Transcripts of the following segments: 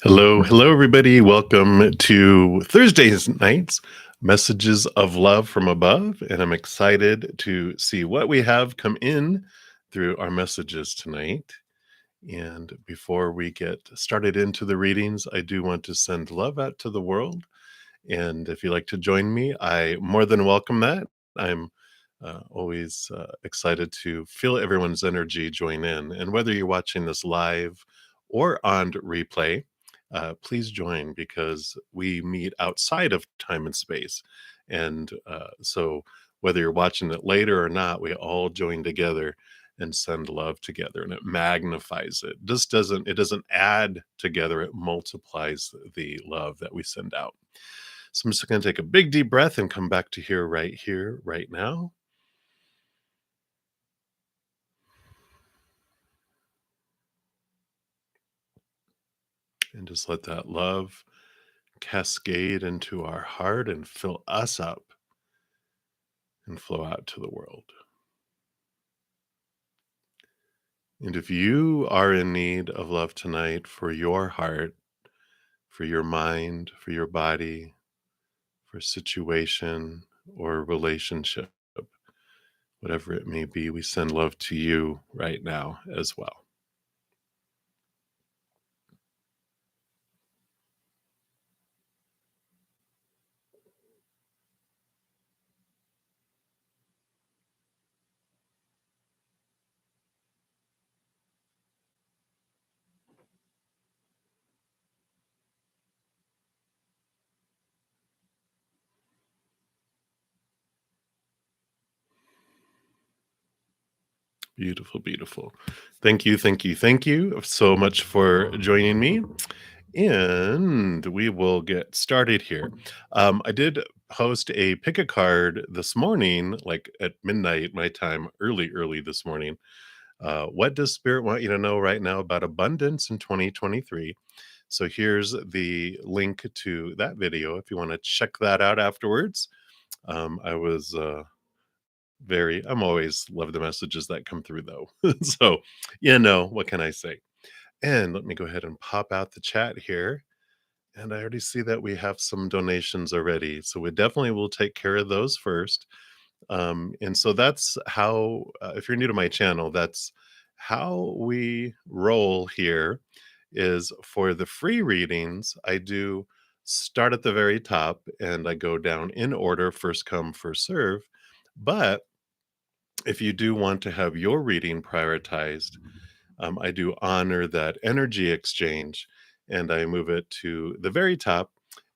Hello, everybody. Welcome to Thursday's night's Messages of Love from Above. And I'm excited to see what we have come in through our messages tonight. And before we get started into the readings, I do want to send love out to the world. And if you'd like to join me, I more than welcome that. I'm always excited to feel everyone's energy join in. And whether you're watching this live or on replay, please join because we meet outside of time and space. And so whether you're watching it later or not, we all join together and send love together, and it magnifies it. It doesn't add together, it multiplies the love that we send out. So I'm just going to take a big deep breath and come back to here, right now. And just let that love cascade into our heart and fill us up and flow out to the world. And if you are in need of love tonight for your heart, for your mind, for your body, for situation or relationship, whatever it may be, we send love to you right now as well. Beautiful, beautiful. Thank you so much for joining me. And we will get started here. I did post a pick a card this morning, like at midnight, my time, early this morning. What does Spirit want you to know right now about abundance in 2023? So here's the link to that video if you want to check that out afterwards. I was I'm always love the messages that come through though. So, what can I say? And let me go ahead and pop out the chat here. And I already see that we have some donations already. So we definitely will take care of those first. And so that's how, if you're new to my channel, that's how we roll here is for the free readings. I do start at the very top and I go down in order, first come, first serve. But if you do want to have your reading prioritized, I do honor that energy exchange and I move it to the very top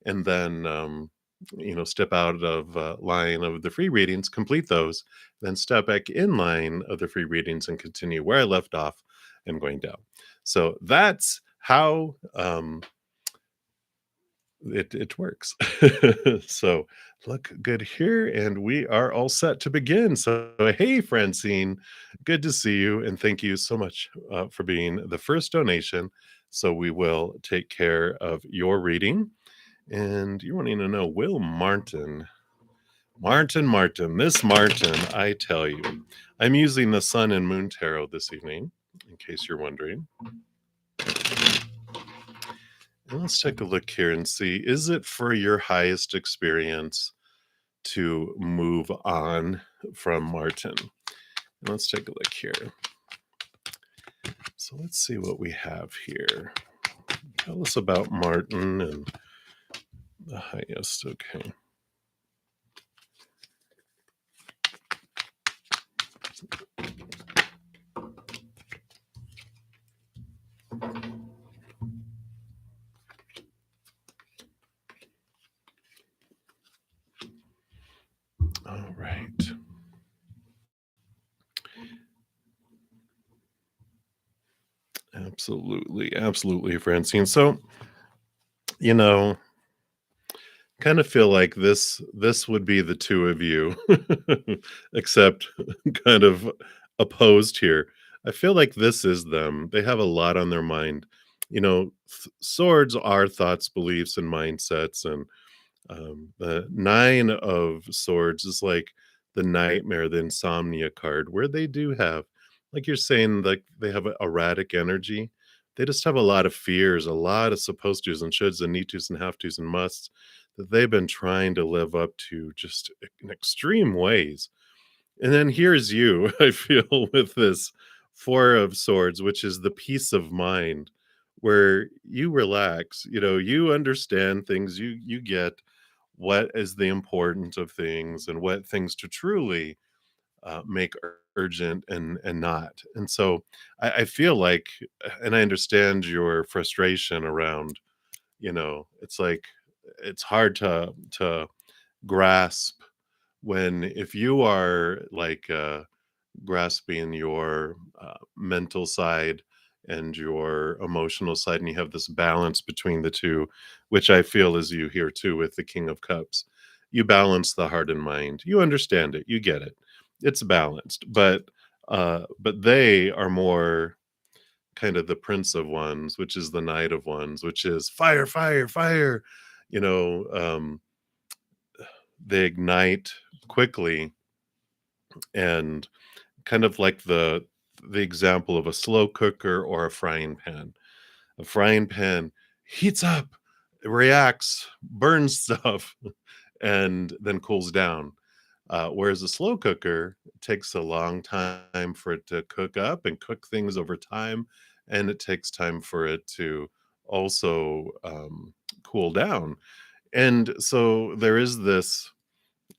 and then, step out of line of the free readings, complete those, then step back in line of the free readings and continue where I left off and going down. So that's how it works. So look good here, and we are all set to begin. So hey, Francine, good to see you, and thank you so much for being the first donation. So we will take care of your reading, and you're wanting to know Will Martin, this Martin, I tell you, I'm using the Sun and Moon Tarot this evening, in case you're wondering. And let's take a look here and see, is it for your highest experience to move on from Martin? And let's take a look here. So let's see what we have here. Tell us about Martin and the highest. Okay. All right. Absolutely, Francine. So, kind of feel like this would be the two of you, except kind of opposed here. I feel like this is them. They have a lot on their mind. Swords are thoughts, beliefs, and mindsets, and the Nine of Swords is like the nightmare, the insomnia card, where they do have, like you're saying, like they have a erratic energy. they just have a lot of fears, a lot of supposed tos and shoulds and need tos and have tos and musts that they've been trying to live up to just in extreme ways. And then here's you, I feel, with this Four of Swords, which is the peace of mind, where you relax, you understand things, you get what is the importance of things and what things to truly make urgent and not. And so I feel like, and I understand your frustration around, it's like it's hard to grasp when if you are like grasping your mental side and your emotional side, and you have this balance between the two, which I feel is you here too with the King of Cups. You balance the heart and mind. You understand it. You get it. It's balanced, but they are more kind of the Prince of Wands, which is the Knight of Wands, which is fire, fire, fire. You know, um, they ignite quickly and kind of like the example of a slow cooker or a frying pan. A frying pan heats up, reacts, burns stuff, and then cools down. Whereas a slow cooker takes a long time for it to cook up and cook things over time, and it takes time for it to also cool down. And so there is this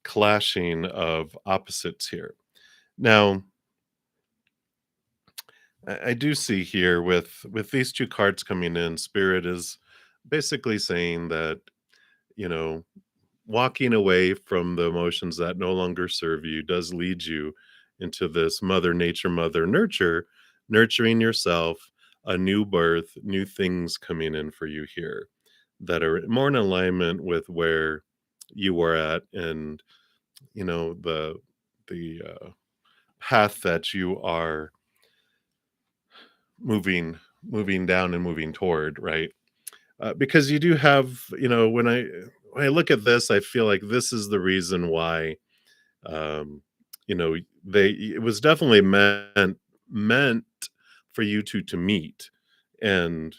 clashing of opposites here. Now, I do see here with these two cards coming in, Spirit is basically saying that, you know, walking away from the emotions that no longer serve you does lead you into this mother nature, mother nurture, nurturing yourself, a new birth, new things coming in for you here that are more in alignment with where you are at and, the path that you are moving moving down and moving toward, right? Because you do have, when I look at this, I feel like this is the reason why, um, they it was definitely meant for you two to meet, and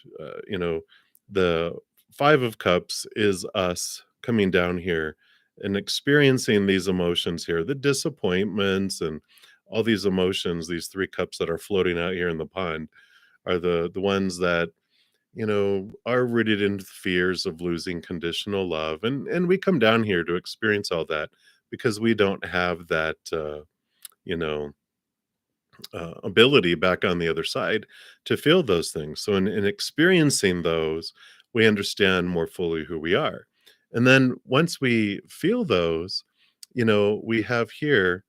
the Five of Cups is us coming down here and experiencing these emotions here, the disappointments and all these emotions, these three cups that are floating out here in the pond are the ones that are rooted in fears of losing conditional love. And we come down here to experience all that because we don't have that, you know, ability back on the other side to feel those things. So in experiencing those, we understand more fully who we are. And then once we feel those, we have here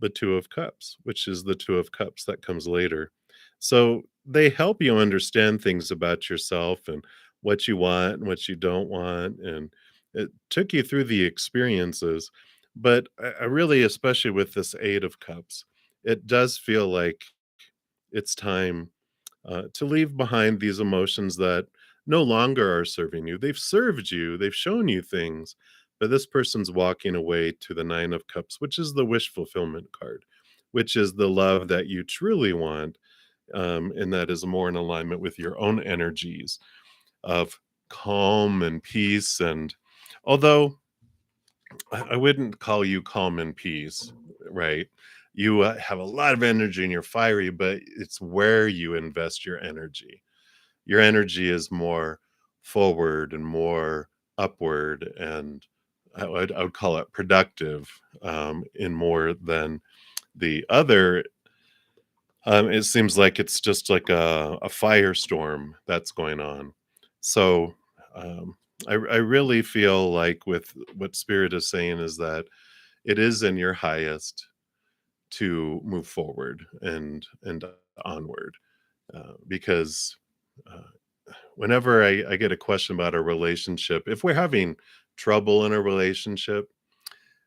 the Two of Cups, which is the Two of Cups that comes later. So they help you understand things about yourself and what you want and what you don't want. And it took you through the experiences. But I really, especially with this Eight of Cups, it does feel like it's time to leave behind these emotions that no longer are serving you. They've served you, they've shown you things, but this person's walking away to the Nine of Cups, which is the wish fulfillment card, which is the love that you truly want. And that is more in alignment with your own energies of calm and peace. And although I wouldn't call you calm and peace, right? You have a lot of energy and you're fiery, but it's where you invest your energy. Your energy is more forward and more upward, and I would call it productive in more than the other. It seems like it's just like a firestorm that's going on. So I really feel like with what Spirit is saying is that it is in your highest to move forward and onward, because uh, whenever I get a question about a relationship, if we're having trouble in a relationship,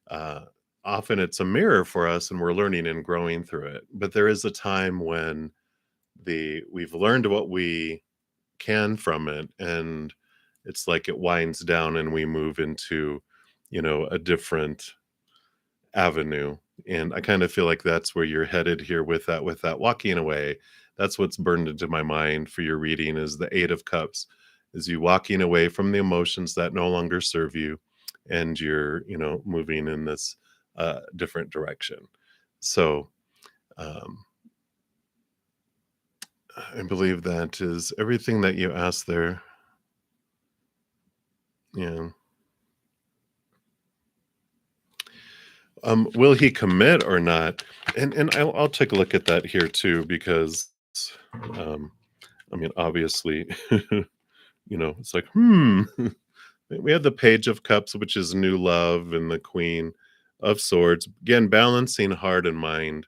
uh, often it's a mirror for us and we're learning and growing through it. But there is a time when we've learned what we can from it, and it's like it winds down and we move into a different avenue. And I kind of feel like that's where you're headed here with that walking away, that's what's burned into my mind for your reading is the 8 of cups, is you walking away from the emotions that no longer serve you, and you're, moving in this different direction. So um, I believe that is everything that you asked there. Yeah. Will he commit or not? And I'll take a look at that here too, because um, I mean, obviously, it's like, we have the Page of Cups, which is new love, and the Queen of Swords. Again, balancing heart and mind.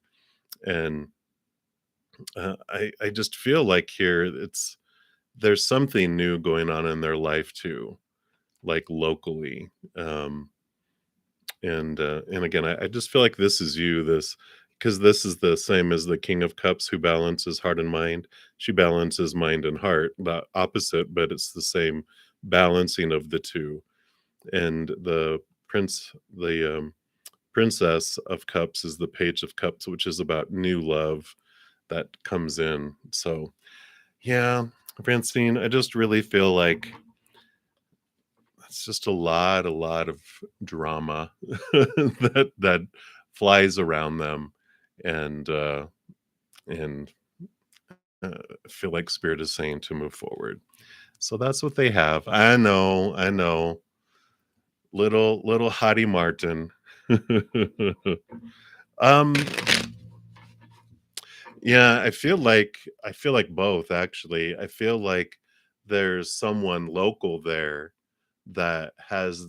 And I just feel like here there's something new going on in their life too, like locally. And again, I just feel like this is you, this because this is the same as the King of Cups who balances heart and mind. She balances mind and heart, the opposite, but it's the same balancing of the two. And the Princess of Cups is the Page of Cups, which is about new love that comes in. So yeah, Francine, I just really feel like it's just a lot of drama that flies around them, and and I feel like Spirit is saying to move forward. So that's what they have. I know. Little Hottie Martin. um, yeah, I feel like both actually. I feel like there's someone local there that has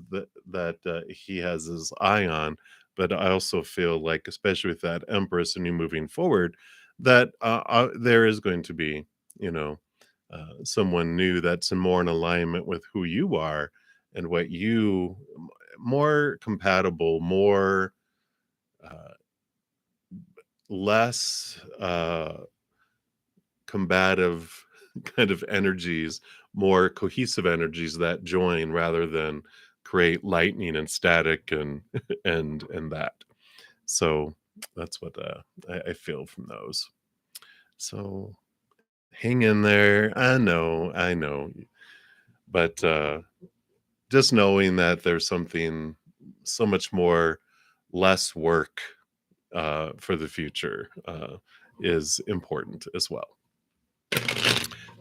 he has his eye on, but I also feel like, especially with that Empress and you moving forward, that there is going to be, you know, someone new that's more in alignment with who you are and what you more compatible, more uh, less combative kind of energies, more cohesive energies that join rather than create lightning and static and and that. So that's what I feel from those. So hang in there. I know, but just knowing that there's something so much more less work for the future is important as well.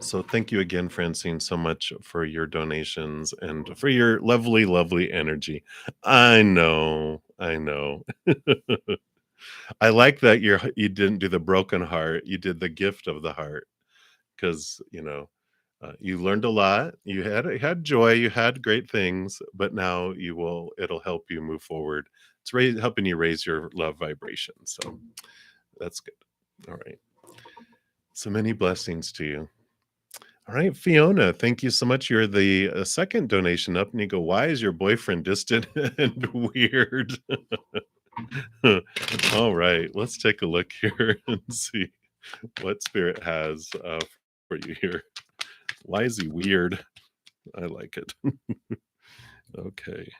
So thank you again, Francine, so much for your donations and for your lovely, lovely energy. I know, I know. I like that you didn't do the broken heart. You did the gift of the heart because you learned a lot. You had joy. You had great things, but now it'll help you move forward. It's helping you raise your love vibration. So that's good. All right. So many blessings to you. All right, Fiona, thank you so much. You're the second donation up, and you go, "Why is your boyfriend distant and weird?" All right, let's take a look here and see what Spirit has for you here. Why is he weird? I like it. Okay,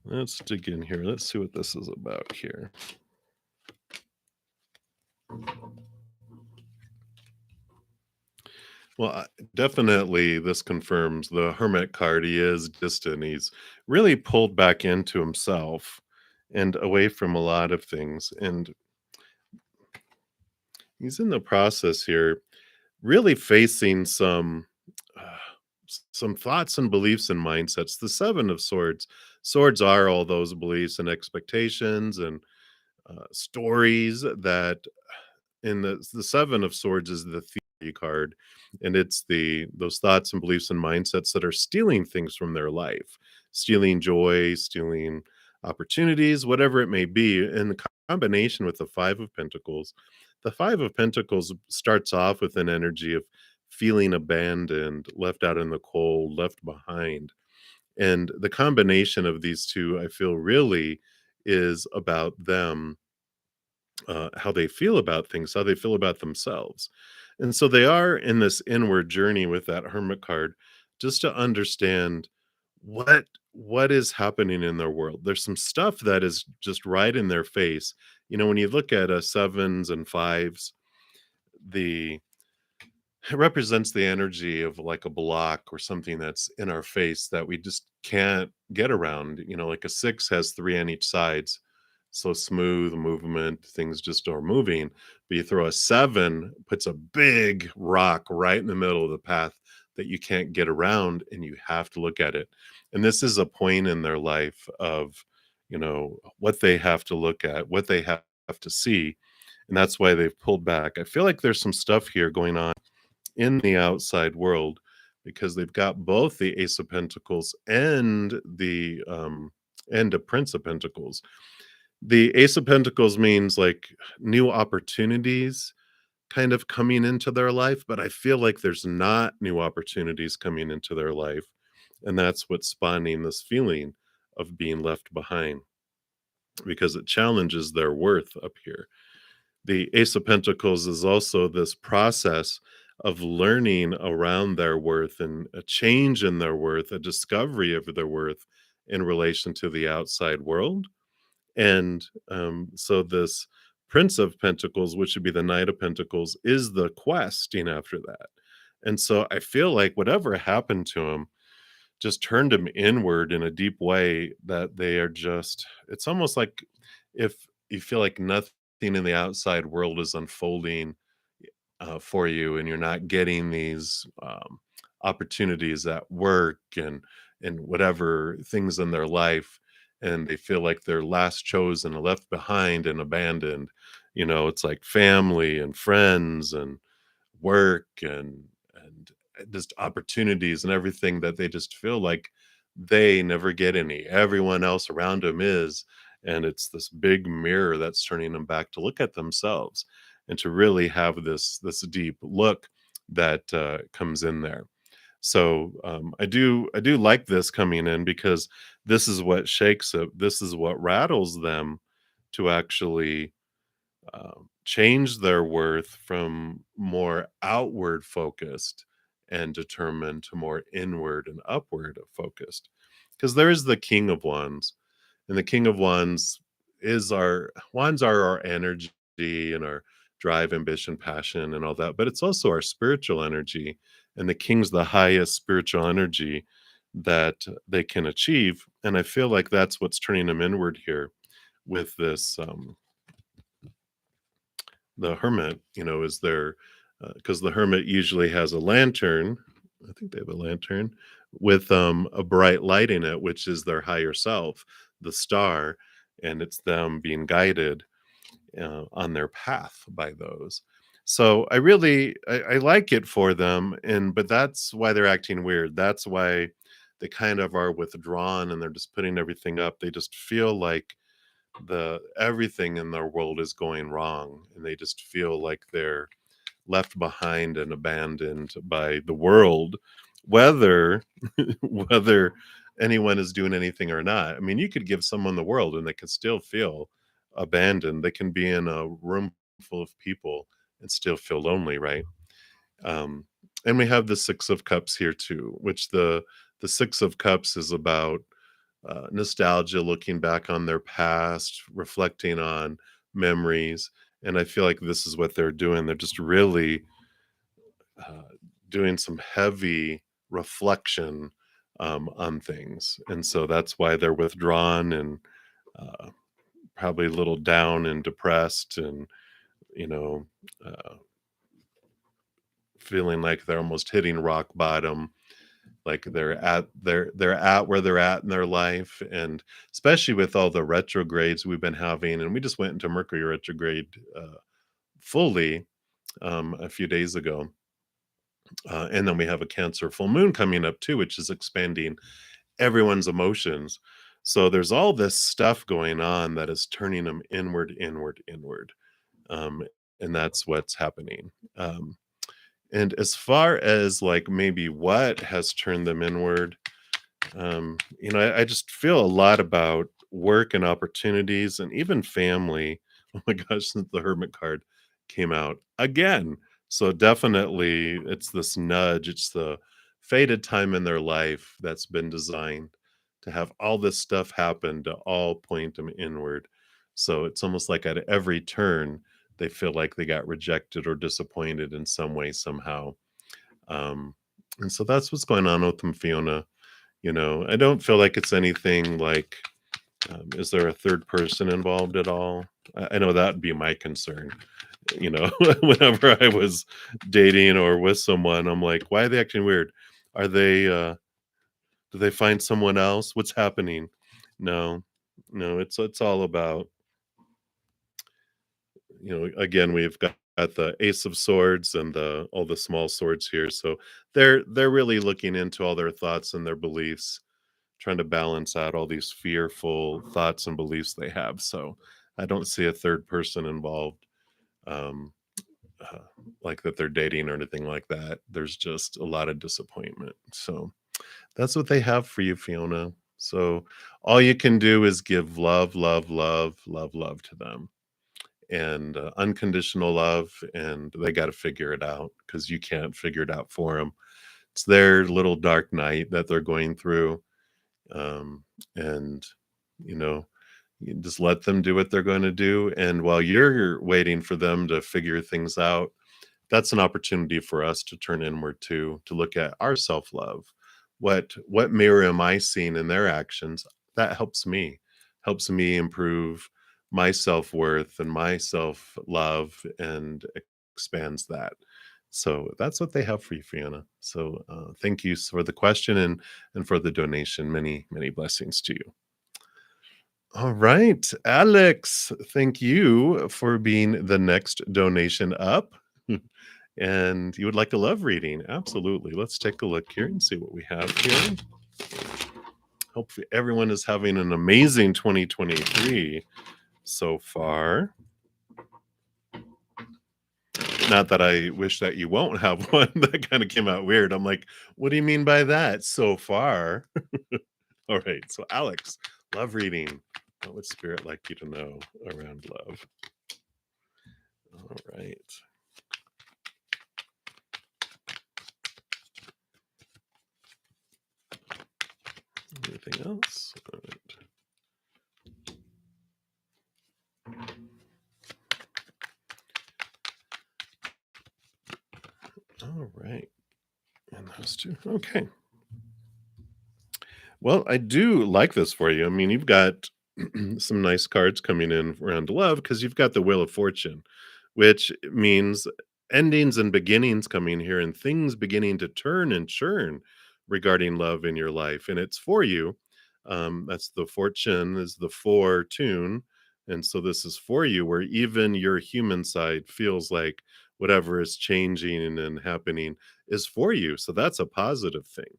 let's dig in here. Let's see what this is about here. Well, definitely this confirms the Hermit card. He is distant. He's really pulled back into himself and away from a lot of things. And he's in the process here, really facing some thoughts and beliefs and mindsets. The Seven of Swords. Swords are all those beliefs and expectations and stories that in the Seven of Swords is the theory card, and it's those thoughts and beliefs and mindsets that are stealing things from their life, stealing joy, stealing opportunities, whatever it may be. In the combination with the Five of Pentacles, the Five of Pentacles starts off with an energy of feeling abandoned, left out in the cold, left behind. And the combination of these two, I feel, really is about them, how they feel about things, how they feel about themselves. And so they are in this inward journey with that Hermit card, just to understand what what is happening in their world. There's some stuff that is just right in their face. When you look at sevens and fives, the it represents the energy of like a block or something that's in our face that we just can't get around. Like a six has three on each sides. So smooth movement, things just are moving. But you throw a seven, puts a big rock right in the middle of the path that you can't get around and you have to look at it. And this is a point in their life of, what they have to look at, what they have to see. And that's why they've pulled back. I feel like there's some stuff here going on in the outside world because they've got both the Ace of Pentacles and a Prince of Pentacles. The Ace of Pentacles means like new opportunities kind of coming into their life, but I feel like there's not new opportunities coming into their life. And that's what's spawning this feeling of being left behind because it challenges their worth up here. The Ace of Pentacles is also this process of learning around their worth and a change in their worth, a discovery of their worth in relation to the outside world. And so this Prince of Pentacles, which would be the Knight of Pentacles, is the questing after that. And so I feel like whatever happened to him just turned him inward in a deep way that they are just, it's almost like if you feel like nothing in the outside world is unfolding for you and you're not getting these opportunities at work and whatever things in their life, and they feel like they're last chosen and left behind and abandoned. It's like family and friends and work and just opportunities and everything that they just feel like they never get any. Everyone else around them is, and it's this big mirror that's turning them back to look at themselves and to really have this deep look that comes in there. So I do like this coming in because this is what shakes it. This is what rattles them to actually change their worth from more outward focused and determined to more inward and upward focused. Because there is the King of Wands, and the King of Wands is our wands are our energy and our drive, ambition, passion, and all that. But it's also our spiritual energy, and the King's the highest spiritual energy that they can achieve. And I feel like that's what's turning them inward here with this the hermit, is there because the hermit usually has a lantern. I think they have a lantern with a bright light in it, which is their higher self, the star, and it's them being guided on their path by those. So I like it for them, and but that's why they're acting weird. That's why they kind of are withdrawn and they're just putting everything up. They just feel like the everything in their world is going wrong and they just feel like they're left behind and abandoned by the world, whether whether anyone is doing anything or not. I mean, you could give someone the world and they can still feel abandoned. They can be in a room full of people and still feel lonely, right? um and we have the Six of Cups here too, which the Six of Cups is about nostalgia, looking back on their past, reflecting on memories. And I feel like this is what they're doing. They're just really uh, doing some heavy reflection on things. And so that's why they're withdrawn and uh, probably a little down and depressed and, you know, uh, feeling like they're almost hitting rock bottom, like they're at where they're at in their life. And especially with all the retrogrades we've been having, and we just went into Mercury retrograde fully a few days ago, and then we have a Cancer full moon coming up too, which is expanding everyone's emotions. So there's all this stuff going on that is turning them inward, um, and that's what's happening. And as far as like maybe what has turned them inward, I just feel a lot about work and opportunities and even family. Oh my gosh, since the Hermit card came out again. So definitely it's this nudge, it's the fated time in their life that's been designed to have all this stuff happen to all point them inward. So it's almost like at every turn, they feel like they got rejected or disappointed in some way, somehow. Um, and so that's what's going on with them, Fiona. I don't feel like it's anything like, is there a third person involved at all? I know that'd be my concern. Whenever I was dating or with someone, I'm like, why are they acting weird? Are they, do they find someone else? What's happening? No, no, it's all about, again, we've got the Ace of Swords and the all the small swords here. So they're really looking into all their thoughts and their beliefs, trying to balance out all these fearful thoughts and beliefs they have. So I don't see a third person involved, um, uh, like that they're dating or anything like that. There's just a lot of disappointment. So that's what they have for you, Fiona. So all you can do is give love, love, love, love, love to them, and unconditional love. And they got to figure it out because you can't figure it out for them. It's their little dark night that they're going through. And you know you just let them do what they're going to do, and while you're waiting for them to figure things out, that's an opportunity for us to turn inward too, to look at our self-love. What mirror am I seeing in their actions? That helps me improve my self-worth and my self-love, and expands that. So that's what they have for you, Fiona. So thank you for the question, and for the donation. Many, many blessings to you. All right, Alex, thank you for being the next donation up. And you would like a love reading? Absolutely. Let's take a look here and see what we have here. Hopefully, everyone is having an amazing 2023 so far. Not that I wish that you won't have one. That kind of came out weird. I'm like, what do you mean by that? So far. All right. So, Alex, love reading. What would Spirit like you to know around love? All right. Anything else? All right. All right. And those two. Okay. Well, I do like this for you. I mean, you've got some nice cards coming in around love because you've got the Wheel of Fortune, which means endings and beginnings coming here and things beginning to turn and churn regarding love in your life. And it's for you. That's the fortune is the fortune. And so this is for you, where even your human side feels like whatever is changing and happening is for you. So that's a positive thing.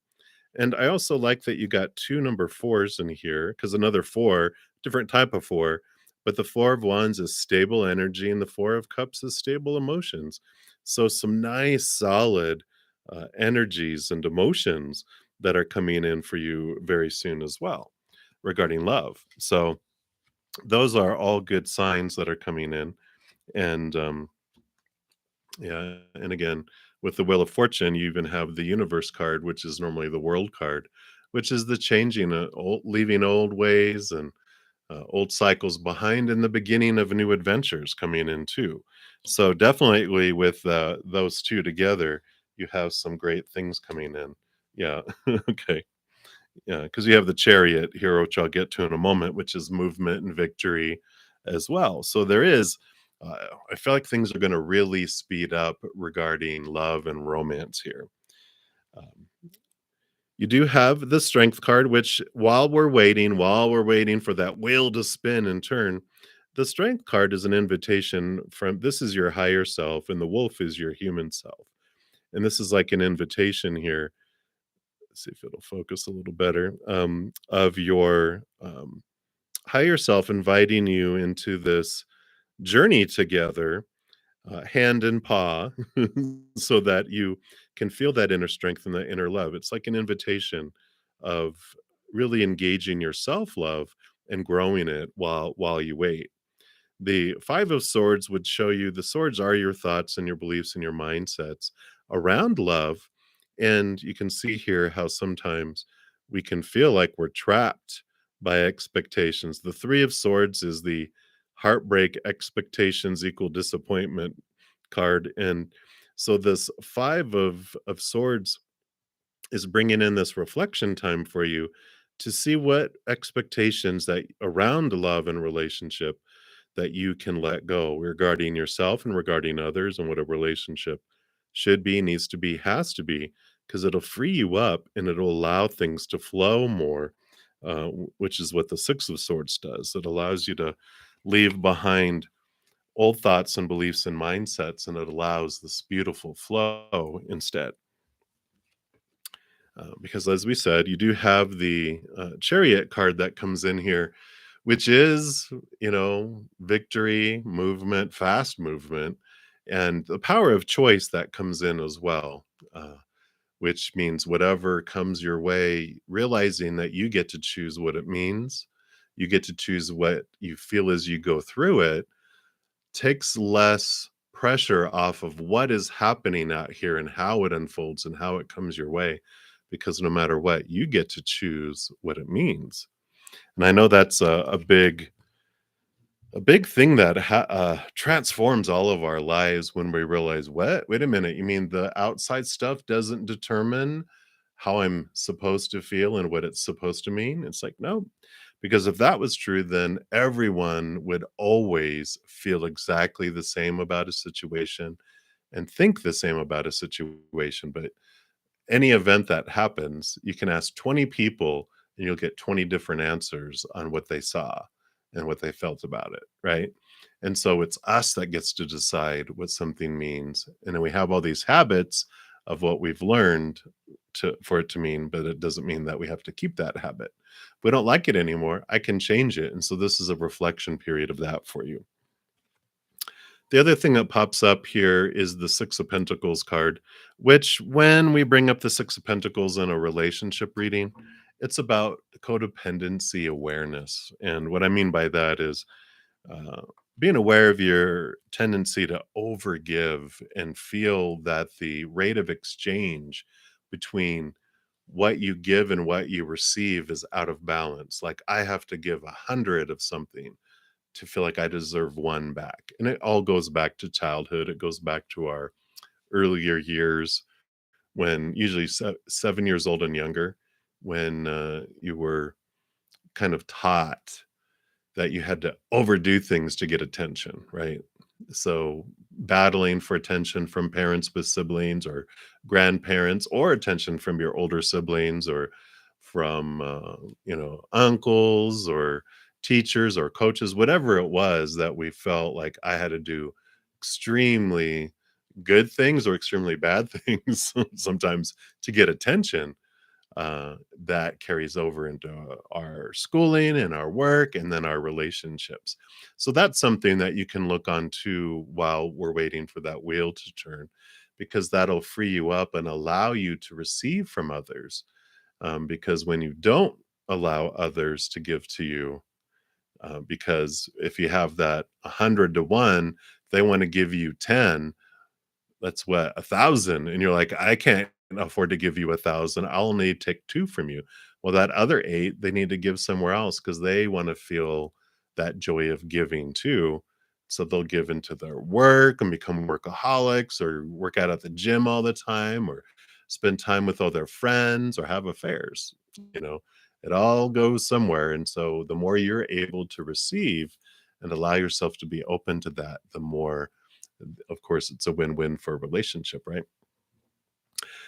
And I also like that you got 2 number 4s in here, because another 4, different type of 4, but the 4 of Wands is stable energy and the 4 of Cups is stable emotions. So some nice solid, energies and emotions that are coming in for you very soon as well, regarding love. So those are all good signs that are coming in, and, yeah, and again, with the Wheel of Fortune, you even have the Universe card, which is normally the World card, which is the changing, leaving old ways and old cycles behind, and the beginning of new adventures coming in too. So definitely with those two together, you have some great things coming in. Yeah. Okay. Yeah, because you have the Chariot here, which I'll get to in a moment, which is movement and victory as well. So there is, I feel like things are going to really speed up regarding love and romance here. Um, you do have the Strength card, which while we're waiting for that wheel to spin and turn, the Strength card is an invitation from, this is your higher self, and the wolf is your human self. And this is like an invitation here. Let's see if it'll focus a little better, of your higher self inviting you into this journey together, hand and paw, so that you can feel that inner strength and that inner love. It's like an invitation of really engaging your self love and growing it while you wait. The 5 of Swords would show you the swords are your thoughts and your beliefs and your mindsets around love. And you can see here how sometimes we can feel like we're trapped by expectations. The Three of Swords is the heartbreak, expectations equal disappointment card. And so this Five of Swords is bringing in this reflection time for you to see what expectations that around love and relationship that you can let go regarding yourself and regarding others, and what a relationship should be, needs to be, has to be, because it'll free you up and it'll allow things to flow more, which is what the Six of Swords does. It allows you to leave behind old thoughts and beliefs and mindsets, and it allows this beautiful flow instead. Because as we said, you do have the Chariot card that comes in here, which is, victory, movement, fast movement, and the power of choice that comes in as well, which means whatever comes your way, realizing that you get to choose what it means. You get to choose what you feel as you go through it, takes less pressure off of what is happening out here and how it unfolds and how it comes your way, because no matter what, you get to choose what it means. And I know that's a big thing that transforms all of our lives when we realize, what? Wait a minute, you mean the outside stuff doesn't determine how I'm supposed to feel and what it's supposed to mean? It's like, no, because if that was true, then everyone would always feel exactly the same about a situation and think the same about a situation. But any event that happens, you can ask 20 people and you'll get 20 different answers on what they saw and what they felt about it, right? And so it's us that gets to decide what something means. And then we have all these habits of what we've learned for it to mean, but it doesn't mean that we have to keep that habit. If we don't like it anymore, I can change it. And so this is a reflection period of that for you. The other thing that pops up here is the Six of Pentacles card, which when we bring up the Six of Pentacles in a relationship reading, it's about codependency awareness. And what I mean by that is uh, being aware of your tendency to overgive and feel that the rate of exchange between what you give and what you receive is out of balance. Like I have to give 100 of something to feel like I deserve one back. And it all goes back to childhood. It goes back to our earlier years, when usually 7 years old and younger, when you were kind of taught that you had to overdo things to get attention, right? So battling for attention from parents with siblings or grandparents, or attention from your older siblings, or from uncles or teachers or coaches, whatever it was that we felt like I had to do extremely good things or extremely bad things sometimes to get attention, that carries over into our schooling and our work and then our relationships. So that's something that you can look on to while we're waiting for that wheel to turn, because that'll free you up and allow you to receive from others. Because when you don't allow others to give to you, because if you have that 100 to 1, they want to give you 10, that's what, 1,000, and you're like, I can't afford to give you 1,000. I'll only take 2 from you. Well, that other 8, they need to give somewhere else because they want to feel that joy of giving too. So they'll give into their work and become workaholics, or work out at the gym all the time, or spend time with all their friends, or have affairs. You know, it all goes somewhere. And so the more you're able to receive and allow yourself to be open to that, the more, of course, it's a win-win for a relationship, right?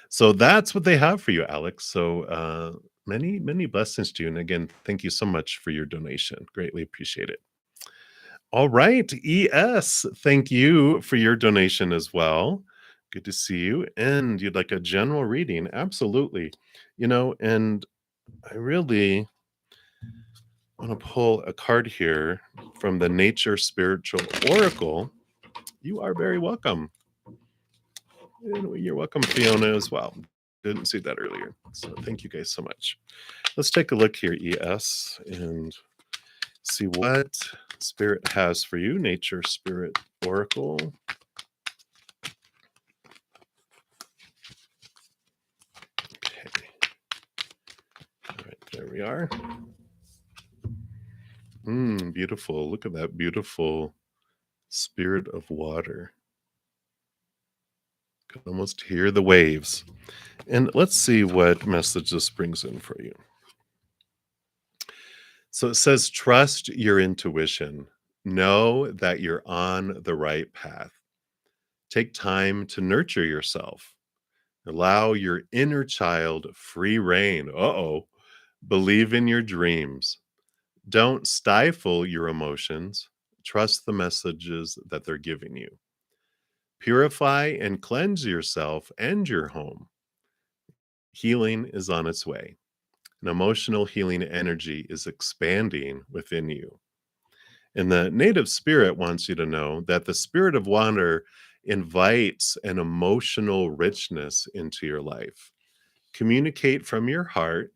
So that's what they have for you, Alex. So many, many blessings to you. And again, thank you so much for your donation. Greatly appreciate it. All right, ES, thank you for your donation as well. Good to see you. And you'd like a general reading? Absolutely. And I really want to pull a card here from the Nature Spiritual Oracle. You are very welcome. And you're welcome, Fiona, as well. Didn't see that earlier. So thank you guys so much. Let's take a look here, ES, and see what Spirit has for you. Nature Spirit Oracle. Okay. There we are. Beautiful. Look at that beautiful spirit of water. Can almost hear the waves. And let's see what message this brings in for you. So it says, trust your intuition. Know that you're on the right path. Take time to nurture yourself. Allow your inner child free reign. Believe in your dreams. Don't stifle your emotions. Trust the messages that they're giving you. Purify and cleanse yourself and your home. Healing is on its way. An emotional healing energy is expanding within you. And the native spirit wants you to know that the spirit of water invites an emotional richness into your life. Communicate from your heart,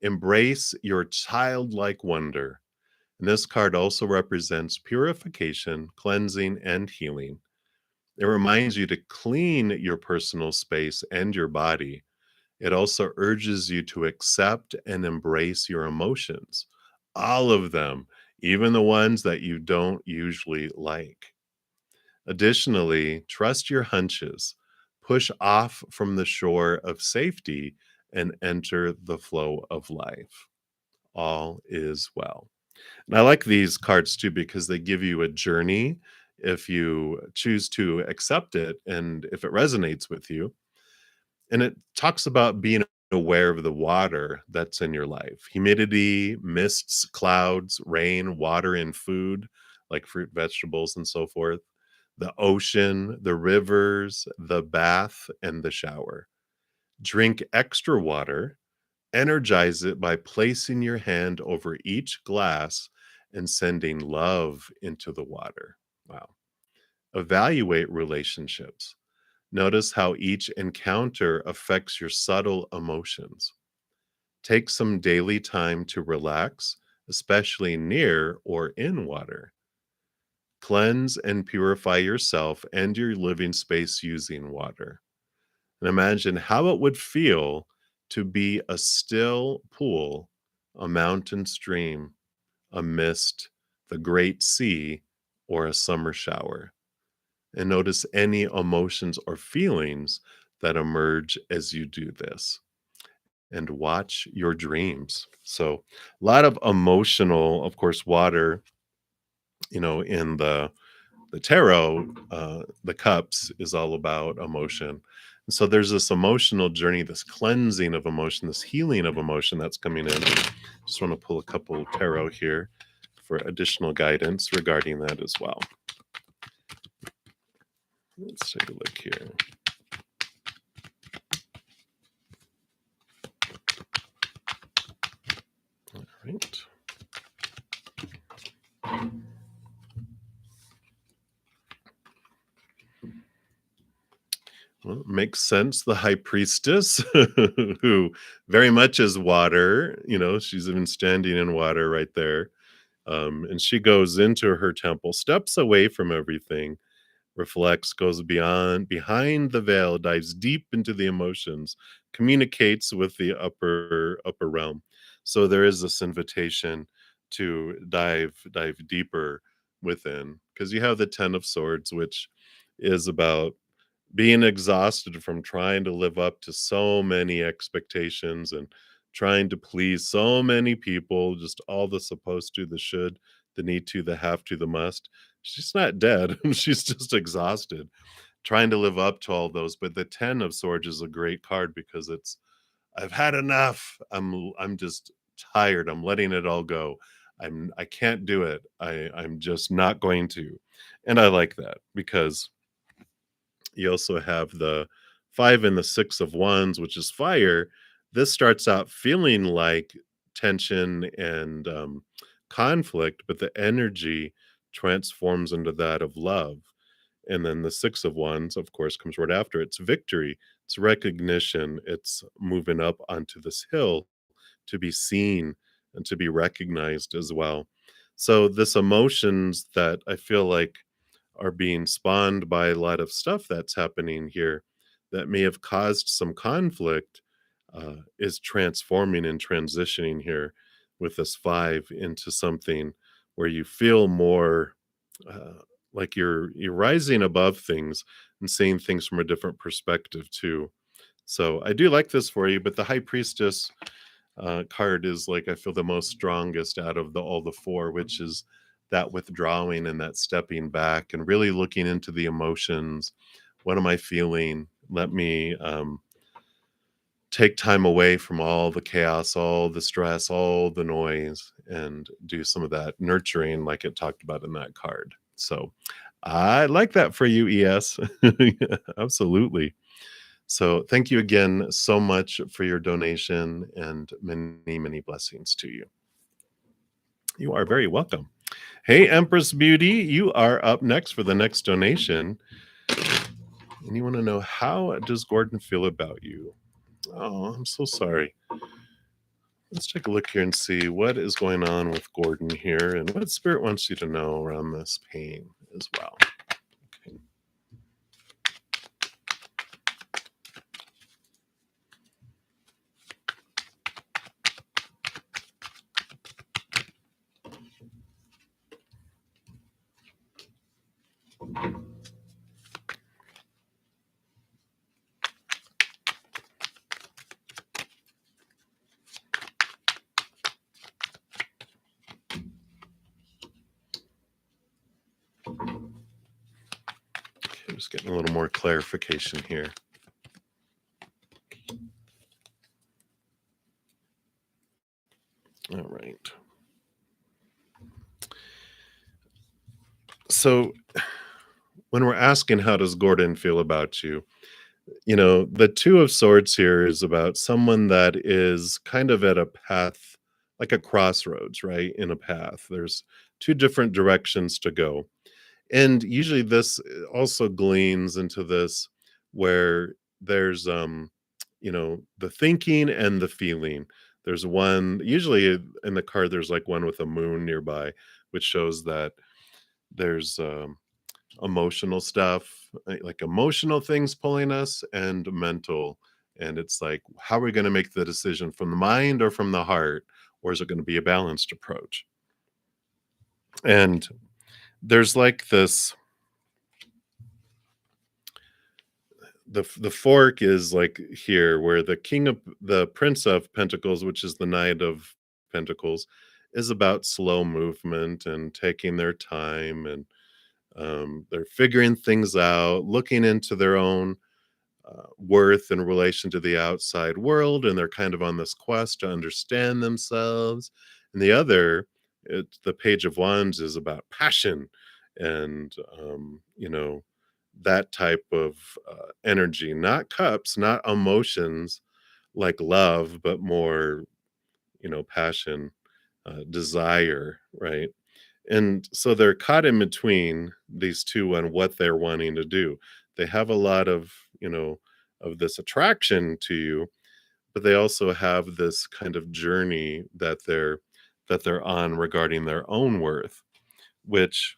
embrace your childlike wonder. And this card also represents purification, cleansing, and healing. It reminds you to clean your personal space and your body. It also urges you to accept and embrace your emotions, all of them, even the ones that you don't usually like. Additionally, trust your hunches, push off from the shore of safety, and enter the flow of life. All is well. And I like these cards too because they give you a journey if you choose to accept it and if it resonates with you. And it talks about being aware of the water that's in your life: humidity, mists, clouds, rain, water, and food, like fruit, vegetables, and so forth, the ocean, the rivers, the bath, and the shower. Drink extra water, energize it by placing your hand over each glass and sending love into the water. Wow. Evaluate relationships. Notice how each encounter affects your subtle emotions. Take some daily time to relax, especially near or in water. Cleanse and purify yourself and your living space using water. And imagine how it would feel to be a still pool, a mountain stream, a mist, the great sea, or a summer shower. And notice any emotions or feelings that emerge as you do this. And watch your dreams. So, a lot of emotional, of course, water, in the tarot, the cups is all about emotion. And so there's this emotional journey, this cleansing of emotion, this healing of emotion that's coming in. Just want to pull a couple tarot here for additional guidance regarding that as well. Let's take a look here. All right. Well, it makes sense. The high priestess, who very much is water, she's even standing in water right there. And she goes into her temple, steps away from everything, reflects, goes behind the veil, dives deep into the emotions, communicates with the upper realm. So there is this invitation to dive deeper within, because you have the Ten of Swords, which is about being exhausted from trying to live up to so many expectations and trying to please so many people, just all the supposed to, the should, the need to, the have to, the must. She's not dead. She's just exhausted trying to live up to all those. But the 10 of Swords is a great card because it's, I've had enough. I'm just tired. I'm letting it all go. I can't do it. I'm just not going to. And I like that because you also have the 5 and the 6 of Wands, which is fire. This starts out feeling like tension and conflict, but the energy transforms into that of love. And then the 6 of Wands, of course, comes right after. It's victory, it's recognition, it's moving up onto this hill to be seen and to be recognized as well. So, this emotions that I feel like are being spawned by a lot of stuff that's happening here that may have caused some conflict. is transforming and transitioning here with this 5 into something where you feel more uh, like you're rising above things and seeing things from a different perspective too. So I do like this for you, but the High Priestess card is like I feel the most strongest out of all the four, which is that withdrawing and that stepping back and really looking into the emotions. What am I feeling? Let me take time away from all the chaos, all the stress, all the noise, and do some of that nurturing, like it talked about in that card. So I like that for you, ES. Absolutely. So thank you again so much for your donation and many, many blessings to you. You are very welcome. Hey, Empress Beauty, you are up next for the next donation. And you want to know, how does Gordon feel about you? Oh, I'm so sorry. Let's take a look here and see what is going on with Gordon here and what Spirit wants you to know around this pain as well. Okay. Just getting a little more clarification here. All right. So when we're asking how does Gordon feel about you, the Two of Swords here is about someone that is kind of at a path, like a crossroads, right? In a path. There's two different directions to go. And usually this also gleans into this where there's the thinking and the feeling. There's one usually in the card there's like one with a moon nearby, which shows that there's emotional stuff, like emotional things pulling us and mental. And it's like, how are we going to make the decision, from the mind or from the heart? Or is it going to be a balanced approach? And there's like this, the fork is like here where the prince of pentacles, which is the knight of pentacles, is about slow movement and taking their time, and they're figuring things out, looking into their own worth in relation to the outside world, and they're kind of on this quest to understand themselves. And the other, the Page of Wands, is about passion and that type of energy, not cups, not emotions like love, but more passion, desire, right? And so they're caught in between these two on what they're wanting to do. They have a lot of, of this attraction to you, but they also have this kind of journey that they're on regarding their own worth, which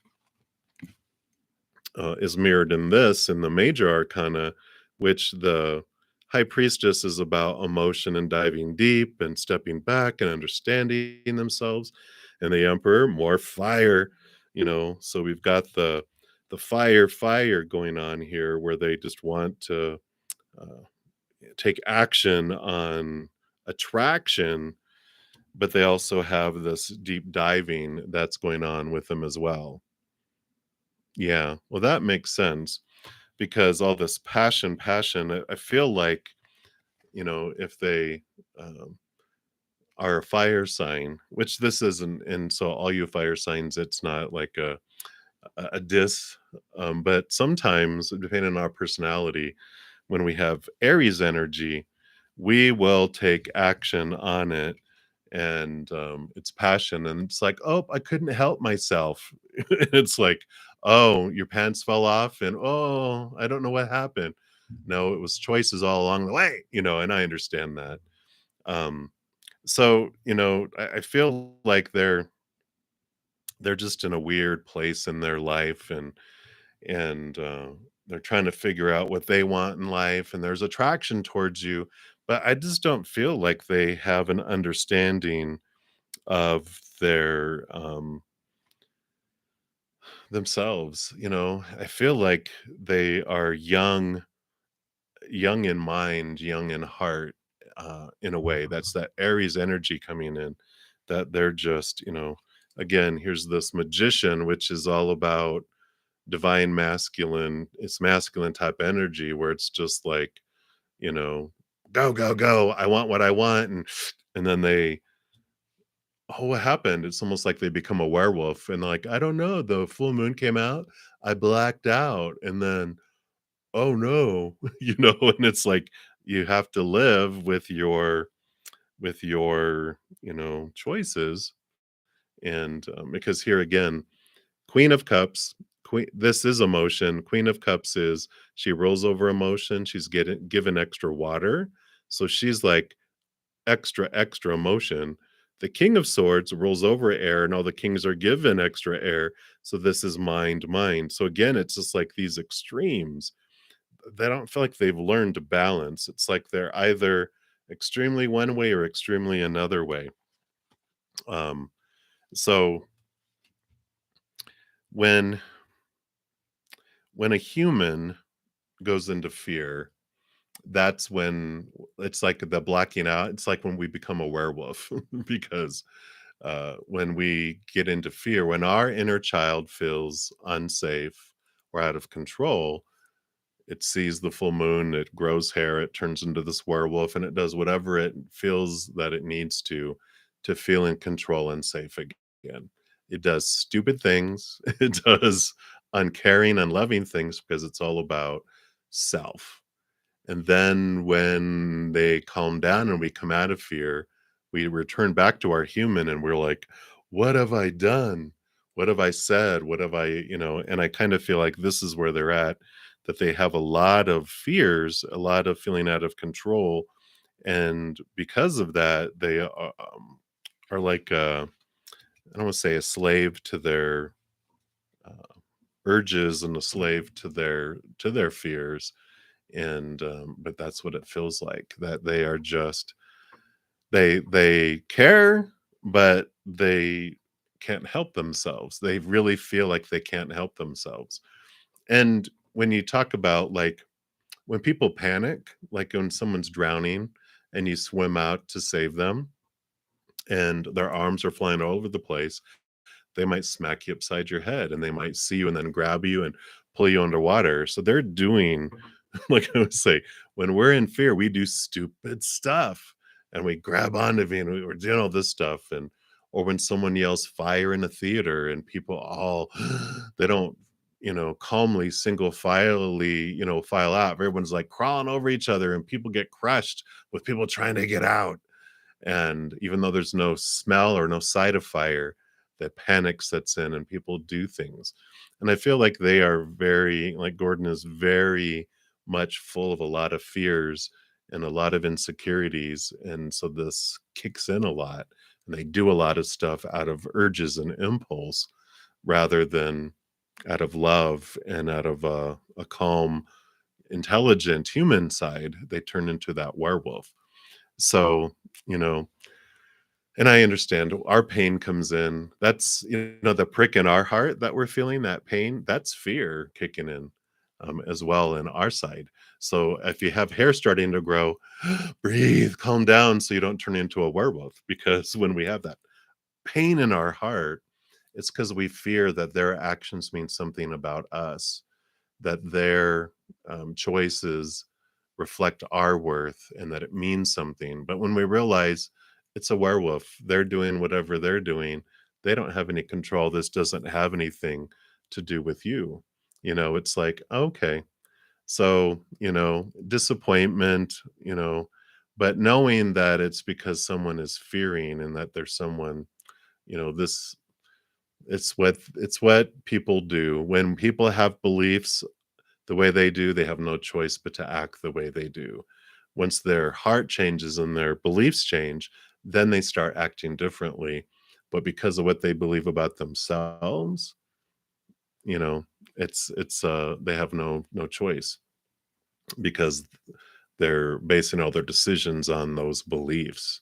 is mirrored in this in the major arcana, which the high priestess is about emotion and diving deep and stepping back and understanding themselves, and the emperor more fire. So we've got the fire going on here where they just want to uh, take action on attraction, but they also have this deep diving that's going on with them as well. Yeah, well, that makes sense, because all this passion, I feel like, if they are a fire sign, which this isn't, and so all you fire signs, it's not like a diss, but sometimes, depending on our personality, when we have Aries energy, we will take action on it, and it's passion, and it's like, oh, I couldn't help myself. It's like, oh, your pants fell off, and oh, I don't know what happened. No, it was choices all along the way, and I understand that. um so I feel like they're just in a weird place in their life, and they're trying to figure out what they want in life, and there's attraction towards you, but I just don't feel like they have an understanding of their themselves, you know? I feel like they are young in mind, young in heart, in a way. That's that Aries energy coming in, that they're just, again, here's this magician, which is all about divine masculine. It's masculine type energy where it's just like, you know, go, go, go. I want what I want. And then they, oh, what happened? It's almost like they become a werewolf and like, I don't know. The full moon came out. I blacked out. And then oh no, and it's like you have to live with your choices. And because here again, Queen of Cups, queen, this is emotion. Queen of Cups is she rolls over emotion, she's getting given extra water, so she's like extra emotion. The King of Swords rolls over air, and all the kings are given extra air, so this is mind. So again, it's just like these extremes. They don't feel like they've learned to balance. It's like they're either extremely one way or extremely another way. Um, so when when a human goes into fear, that's when it's like the blacking out. It's like when we become a werewolf because when we get into fear, when our inner child feels unsafe or out of control, it sees the full moon, it grows hair, it turns into this werewolf, and it does whatever it feels that it needs to feel in control and safe again. It does stupid things, it does uncaring, unloving things because it's all about self. And then when they calm down and we come out of fear, we return back to our human and we're like, what have I done? What have I said? What have and I kind of feel like this is where they're at, that they have a lot of fears, a lot of feeling out of control. And because of that, they are like, I don't want to say a slave to their uh, urges and a slave to their fears. And but that's what it feels like, that they are just they care, but they can't help themselves. They really feel like they can't help themselves. And when you talk about like when people panic, like when someone's drowning and you swim out to save them and their arms are flying all over the place, they might smack you upside your head and they might see you and then grab you and pull you underwater. So they're doing, like I would say, when we're in fear, we do stupid stuff and we grab onto me and we're doing all this stuff. And, or when someone yells fire in a theater and people all, they don't, calmly single filely, file out. Everyone's like crawling over each other and people get crushed with people trying to get out. And even though there's no smell or no sight of fire, that panic sets in and people do things. And I feel like they are very, like Gordon is very much full of a lot of fears and a lot of insecurities. And so this kicks in a lot. And they do a lot of stuff out of urges and impulse rather than out of love and out of a calm, intelligent human side. They turn into that werewolf. So, you know, and I understand our pain comes in. That's, the prick in our heart that we're feeling, that pain, that's fear kicking in as well in our side. So if you have hair starting to grow, breathe, calm down so you don't turn into a werewolf. Because when we have that pain in our heart, it's because we fear that their actions mean something about us, that their choices reflect our worth and that it means something. But when we realize it's a werewolf, they're doing whatever they're doing, they don't have any control. This doesn't have anything to do with you. It's like, okay, so, disappointment, but knowing that it's because someone is fearing and that there's someone, this it's what people do when people have beliefs the way they do, they have no choice but to act the way they do. Once their heart changes and their beliefs change, then they start acting differently. But because of what they believe about themselves, you know, it's they have no choice because they're basing all their decisions on those beliefs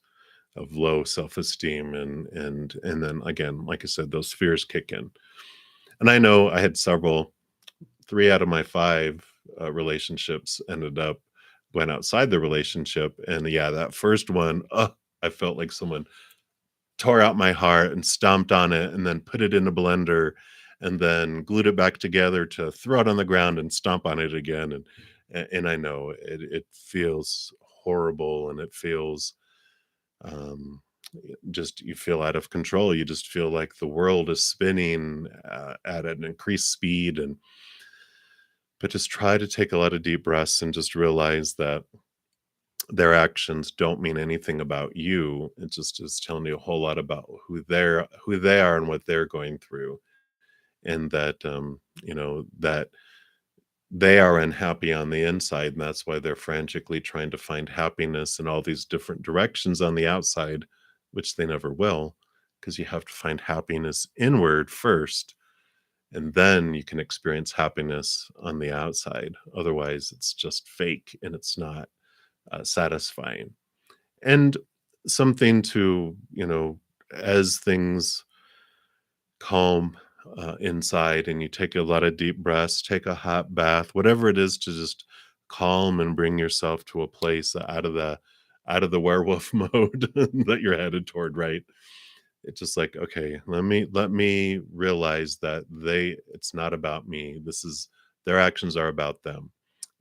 of low self-esteem, and then again, like I said, those fears kick in. And I know I had several, 3 out of my 5 relationships ended up going outside the relationship, and yeah, that first one, I felt like someone tore out my heart and stomped on it and then put it in a blender and then glued it back together to throw it on the ground and stomp on it again. And I know it feels horrible, and it feels um just, you feel out of control. You just feel like the world is spinning at an increased speed. And but just try to take a lot of deep breaths and just realize that their actions don't mean anything about you. It just is telling you a whole lot about who they are and what they're going through. And that that they are unhappy on the inside, and that's why they're frantically trying to find happiness in all these different directions on the outside, which they never will, because you have to find happiness inward first, and then you can experience happiness on the outside. Otherwise, it's just fake and it's not satisfying. And something to, as things calm inside and you take a lot of deep breaths, take a hot bath, whatever it is to just calm and bring yourself to a place out of the werewolf mode that you're headed toward, right? It's just like, okay, let me realize that it's not about me. This is Their actions are about them.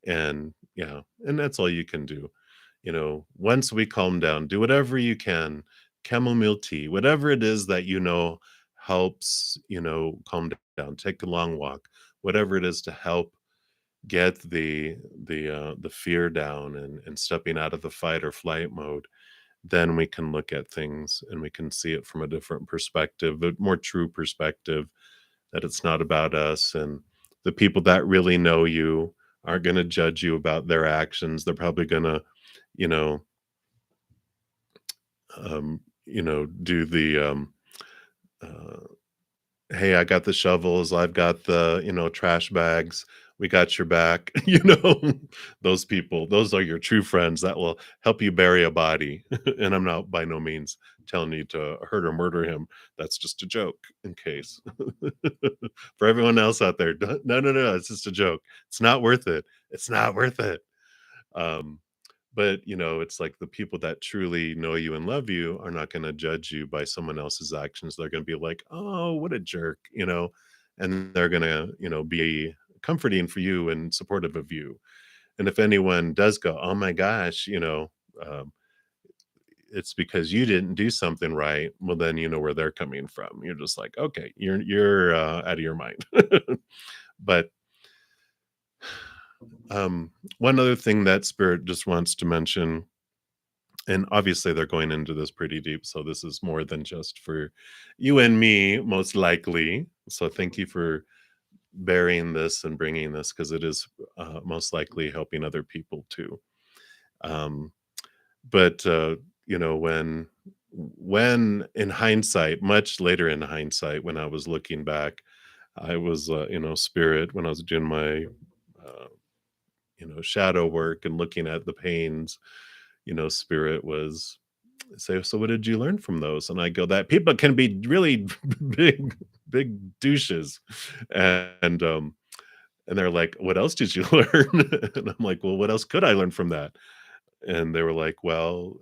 And yeah, and that's all you can do. Once we calm down, do whatever you can, chamomile tea, whatever it is that helps, calm down. Take a long walk, whatever it is to help get the fear down, and stepping out of the fight or flight mode. Then we can look at things and we can see it from a different perspective, a more true perspective, that it's not about us. And the people that really know you aren't going to judge you about their actions. They're probably going to, you know, do the uh, hey, I got the shovels, I've got the, trash bags, we got your back. Those people, those are your true friends that will help you bury a body. And I'm not by no means telling you to hurt or murder him. That's just a joke, in case. For everyone else out there, no, no, no, it's just a joke. It's not worth it. It's not worth it. Um, but, it's like the people that truly know you and love you are not gonna judge you by someone else's actions. They're gonna be like, "Oh, what a jerk," and they're gonna, be comforting for you and supportive of you. And if anyone does go, "Oh my gosh," um, it's because you didn't do something right, well, then you know where they're coming from. You're just like, "Okay, you're out of your mind." But, one other thing that Spirit just wants to mention, and obviously they're going into this pretty deep, so this is more than just for you and me, most likely. So thank you for bearing this and bringing this, because it is most likely helping other people too. um, but when in hindsight, much later in hindsight, when I was looking back, I was Spirit, when I was doing my uh, shadow work and looking at the pains, Spirit was say, "So what did you learn from those?" And I go, "That people can be really big douches." And and they're like, "What else did you learn?" And I'm like, "Well, what else could I learn from that?" And they were like, "Well,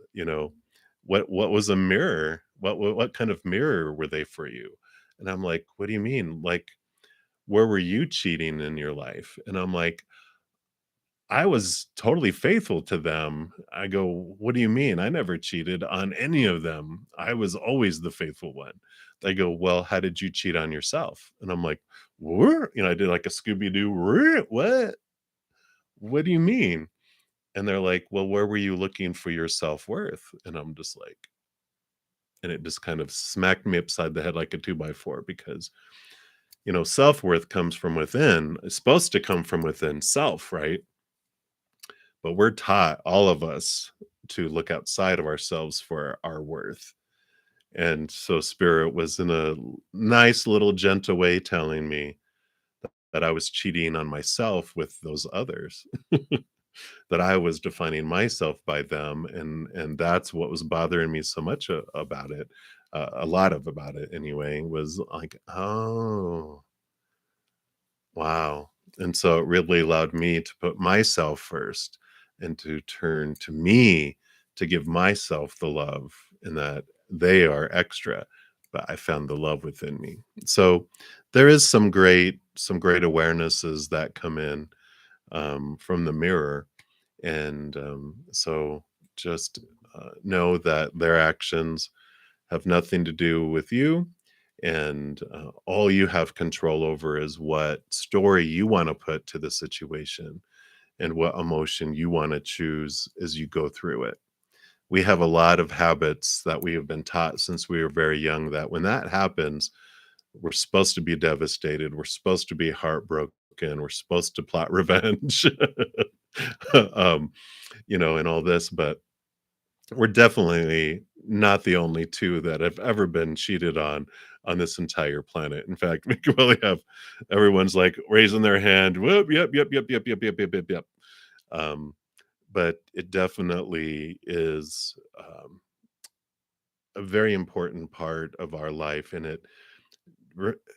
what was a mirror? What kind of mirror were they for you?" And I'm like, "What do you mean? Like, where were you cheating in your life?" And I'm like, I was totally faithful to them. I go, "What do you mean? I never cheated on any of them. I was always the faithful one." They go, "Well, how did you cheat on yourself?" And I'm like, "What?" I did like a Scooby Doo, "What? What do you mean?" And they're like, "Well, where were you looking for your self-worth?" And I'm just like, and it just kind of smacked me upside the head like a 2 by 4, because, self-worth comes from within. It's supposed to come from within self, right? But we're taught, all of us, to look outside of ourselves for our worth. And so Spirit was in a nice little gentle way telling me that I was cheating on myself with those others, that I was defining myself by them, and that's what was bothering me so much about it. A lot of about it anyway was like, oh, wow. And so it really allowed me to put myself first and to turn to me to give myself the love, and that they are extra, but I found the love within me. So there is some great awarenesses that come in from the mirror. And so just know that their actions have nothing to do with you. And all you have control over is what story you want to put to the situation and what emotion you want to choose as you go through it. We have a lot of habits that we have been taught since we were very young that when that happens, we're supposed to be devastated. We're supposed to be heartbroken. We're supposed to plot revenge, um, and all this. But we're definitely not the only two that have ever been cheated on this entire planet. In fact, we could probably have everyone's like raising their hand. Whoop, yep, yep, yep, yep, yep, yep, yep, yep, yep. Um, but it definitely is a very important part of our life, and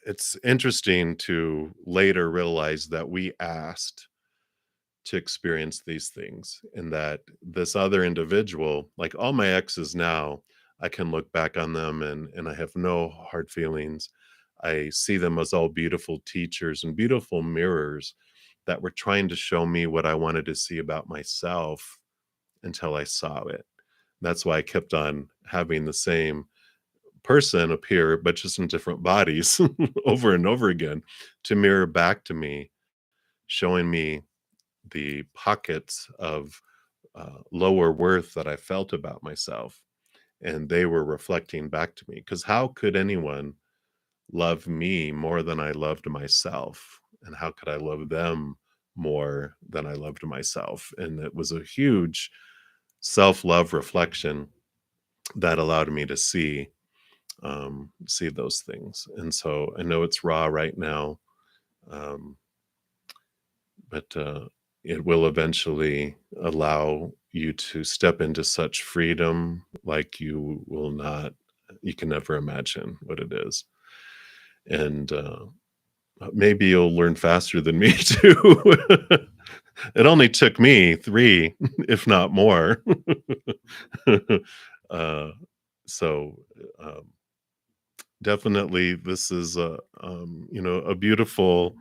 it's interesting to later realize that we asked to experience these things, and that this other individual, like all my exes now, I can look back on them and I have no hard feelings. I see them as all beautiful teachers and beautiful mirrors that were trying to show me what I wanted to see about myself until I saw it. That's why I kept on having the same person appear, but just in different bodies over and over again to mirror back to me, showing me the pockets of lower worth that I felt about myself. And they were reflecting back to me. Because how could anyone love me more than I loved myself? And how could I love them more than I loved myself? And it was a huge self love reflection that allowed me to see those things. And so I know it's raw right now, um, but it will eventually allow you to step into such freedom like you can never imagine what it is. And maybe you'll learn faster than me too. It only took me three, if not more. uh, so um, definitely, this is a beautiful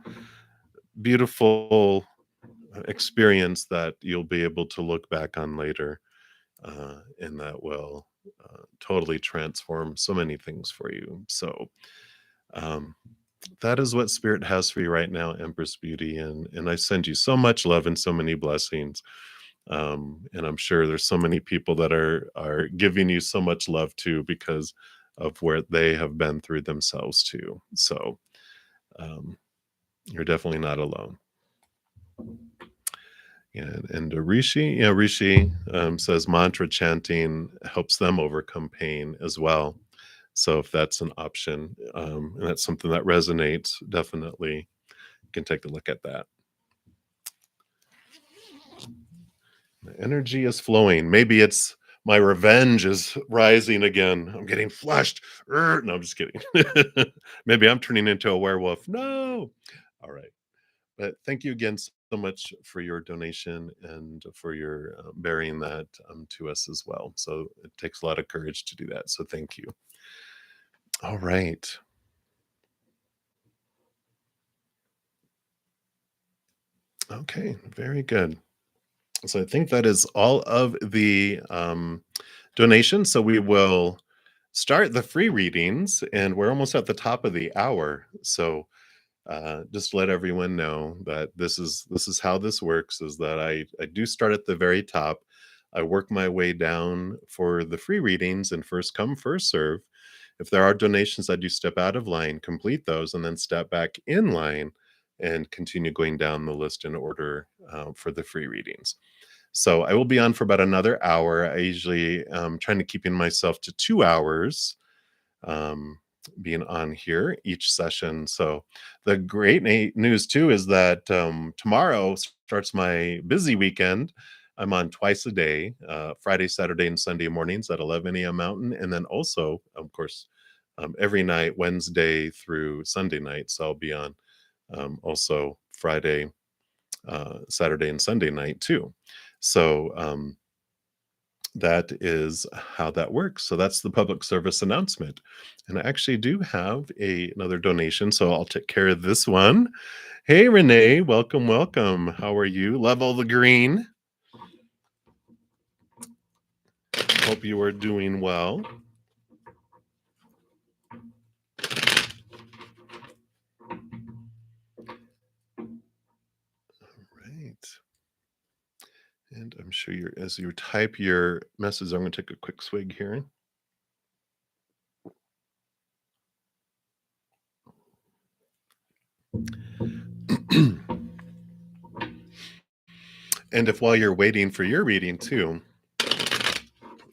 experience that you'll be able to look back on later, and that will totally transform so many things for you. So um, that is what Spirit has for you right now, Empress Beauty, and I send you so much love and so many blessings. And I'm sure there's so many people that are giving you so much love too because of where they have been through themselves too. So um, you're definitely not alone. And Rishi, Rishi says mantra chanting helps them overcome pain as well. So if that's an option, and that's something that resonates, definitely you can take a look at that. The energy is flowing. Maybe it's my revenge is rising again. I'm getting flushed. No, I'm just kidding. Maybe I'm turning into a werewolf. No. All right. But thank you again so much for your donation and for your bearing that to us as well. So it takes a lot of courage to do that. So thank you. All right. Okay. Very good. So I think that is all of the donations. So we will start the free readings, and we're almost at the top of the hour. So just let everyone know that this is how this works. Is that I do start at the very top. I work my way down for the free readings, and first come, first serve. If there are donations, I do step out of line, complete those, and then step back in line and continue going down the list in order for the free readings. So I will be on for about another hour. I usually trying to keep in myself to 2 hours. being on here each session. So the great news too is that tomorrow starts my busy weekend. I'm on twice a day, Friday, Saturday, and Sunday mornings at 11 a.m. Mountain, and then also, of course, every night, Wednesday through Sunday night. So I'll be on also Friday, Saturday, and Sunday night too. So that is how that works. So that's the public service announcement. And I actually do have another donation, so I'll take care of this one. Hey, Renee, welcome, welcome. How are you? Level the green. Hope you are doing well. Right. And I'm sure as you type your message, I'm going to take a quick swig here. And if while you're waiting for your reading too,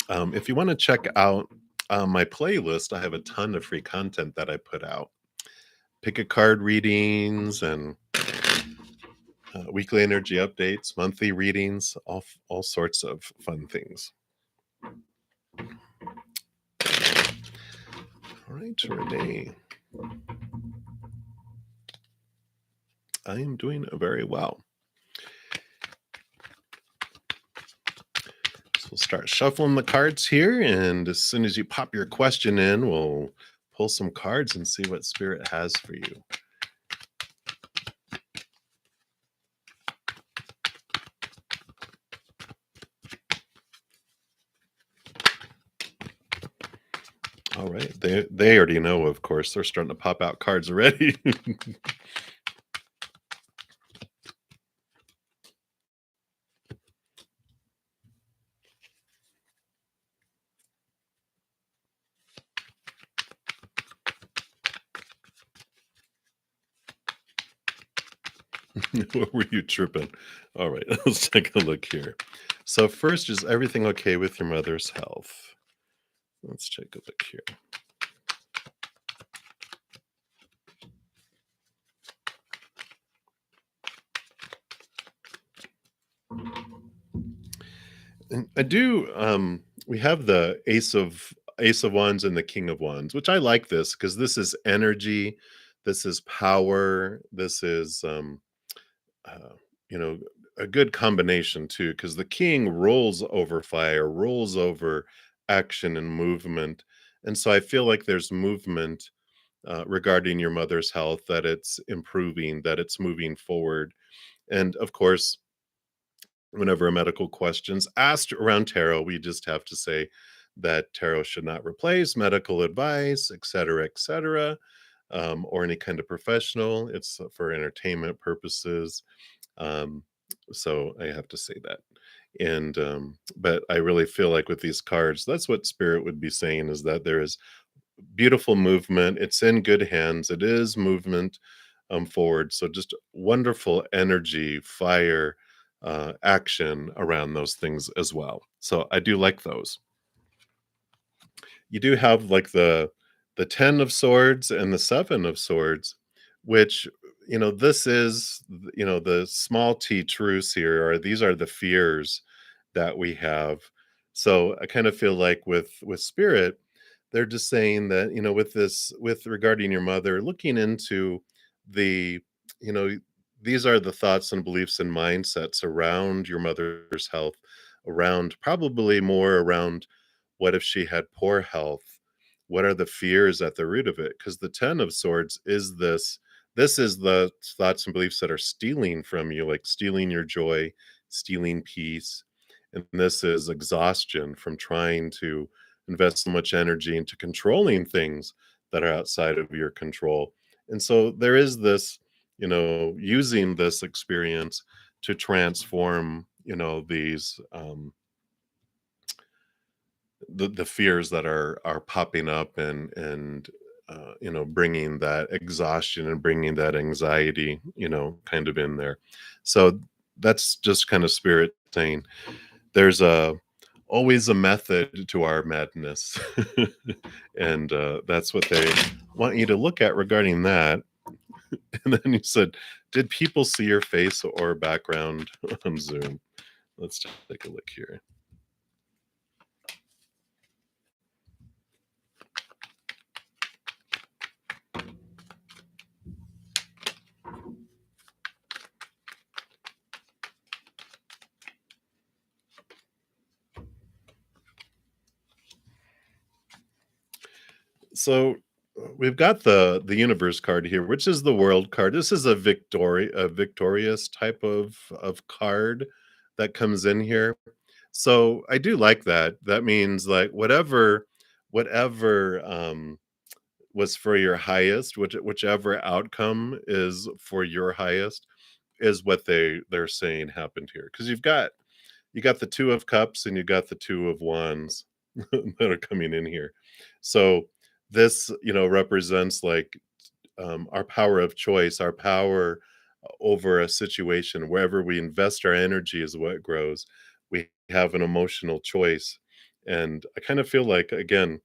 if you want to check out my playlist, I have a ton of free content that I put out. Pick a card readings and weekly energy updates, monthly readings, all sorts of fun things. All right, Renee. I am doing very well. So we'll start shuffling the cards here, and as soon as you pop your question in, we'll pull some cards and see what Spirit has for you. All right, they already know, of course. They're starting to pop out cards already. What were you tripping? All right, let's take a look here. So first, is everything okay with your mother's health? Let's take a look here. And I do we have the Ace of Wands and the King of Wands, which I like this because this is energy, this is power, this is uh, you know, a good combination too, because the king rolls over fire, rolls over action and movement. And so I feel like there's movement regarding your mother's health, that it's improving, that it's moving forward. And of course, whenever a medical question's asked around tarot, we just have to say that tarot should not replace medical advice, et cetera, or any kind of professional. It's for entertainment purposes. Um, so I have to say that. And but I really feel like with these cards, that's what Spirit would be saying, is that there is beautiful movement. It's in good hands. It is movement forward. So just wonderful energy, fire, action around those things as well. So I do like those. You do have like the 10 of swords and the 7 of swords, which, this is, the small t truths here, or these are the fears that we have. So I kind of feel like with Spirit, they're just saying that, with regarding your mother, looking into the, you know, these are the thoughts and beliefs and mindsets around your mother's health, around probably more around what if she had poor health? What are the fears at the root of it? Because the 10 of swords is this is the thoughts and beliefs that are stealing from you, like stealing your joy, stealing peace. And this is exhaustion from trying to invest so much energy into controlling things that are outside of your control. And so there is this, using this experience to transform, these the fears that are popping up, and bringing that exhaustion and bringing that anxiety, kind of in there. So that's just kind of Spirit saying there's always a method to our madness. And that's what they want you to look at regarding that. And then you said, did people see your face or background on Zoom? Let's take a look here. So we've got the universe card here, which is the world card. This is a victorious type of card that comes in here. So I do like that. That means like whatever was for your highest, whichever outcome is for your highest is what they're saying happened here. Because you got the two of cups and you got the two of wands that are coming in here. So this, represents like our power of choice, our power over a situation. Wherever we invest our energy is what grows. We have an emotional choice. And I kind of feel like, again,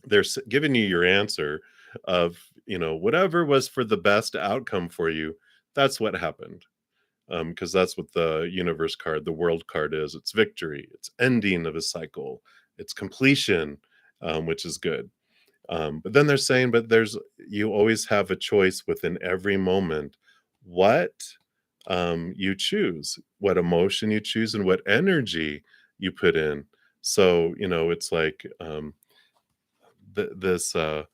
they're giving you your answer of, whatever was for the best outcome for you, that's what happened. Because that's what the universe card, the world card is. It's victory, it's ending of a cycle, it's completion, which is good. But then they're saying, but you always have a choice within every moment what you choose, what emotion you choose, and what energy you put in. So, it's like this. I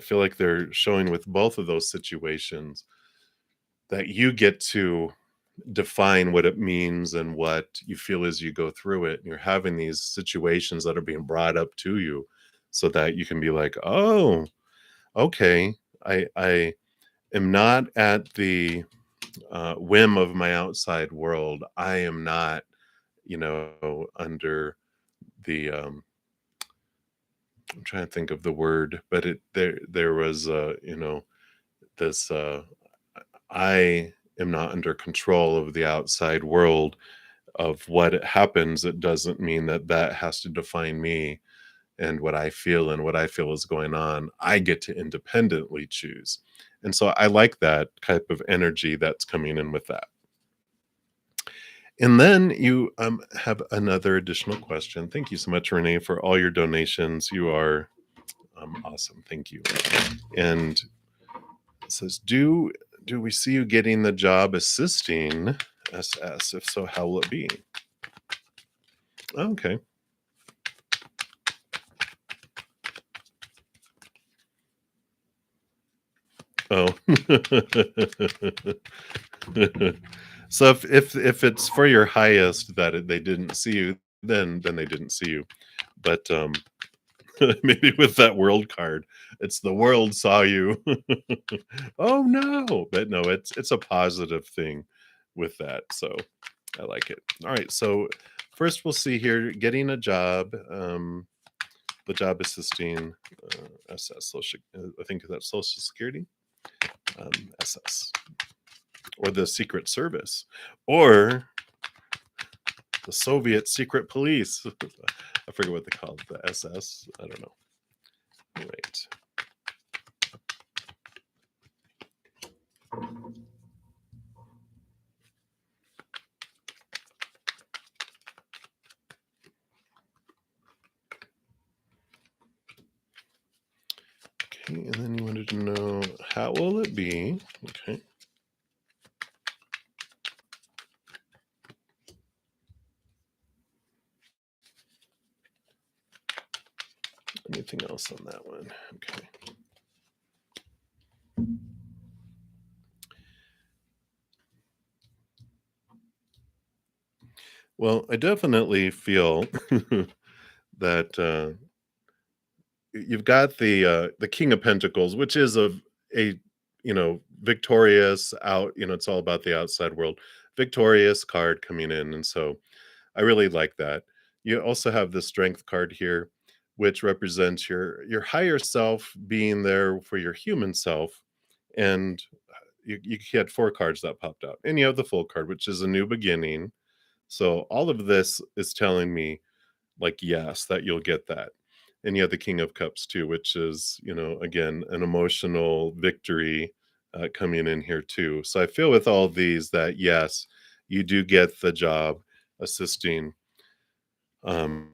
feel like they're showing with both of those situations that you get to define what it means and what you feel as you go through it. And you're having these situations that are being brought up to you so that you can be like, oh, okay, I am not at the whim of my outside world. I am not, under the I'm trying to think of the word, but there was this I am not under control of the outside world of what happens. It doesn't mean that that has to define me and what I feel and what I feel is going on. I get to independently choose. And so I like that type of energy that's coming in with that. And then you have another additional question. Thank you so much, Renee, for all your donations. You are awesome. Thank you. And it says, do we see you getting the job assisting SS? If so, how will it be? Okay. Oh. So if it's for your highest that they didn't see you, then they didn't see you. But maybe with that world card, it's the world saw you. Oh no. But no, it's a positive thing with that. So I like it. All right. So first we'll see here getting a job. The job assisting SS. I think that's Social Security. SS. Or the Secret Service. Or the Soviet Secret Police. I forget what they call it. The SS. I don't know. Right. Okay, and then you wanted to know how will it be? Okay. Anything else on that one? Okay. Well, I definitely feel that you've got the King of Pentacles, which is a victorious out. It's all about the outside world. Victorious card coming in, and so I really like that. You also have the Strength card here, which represents your higher self being there for your human self, and you had four cards that popped out, and you have the Full card, which is a new beginning. So all of this is telling me like yes, that you'll get that. And you have the King of Cups too, which is, again, an emotional victory coming in here too. So I feel with all these that yes, you do get the job assisting um,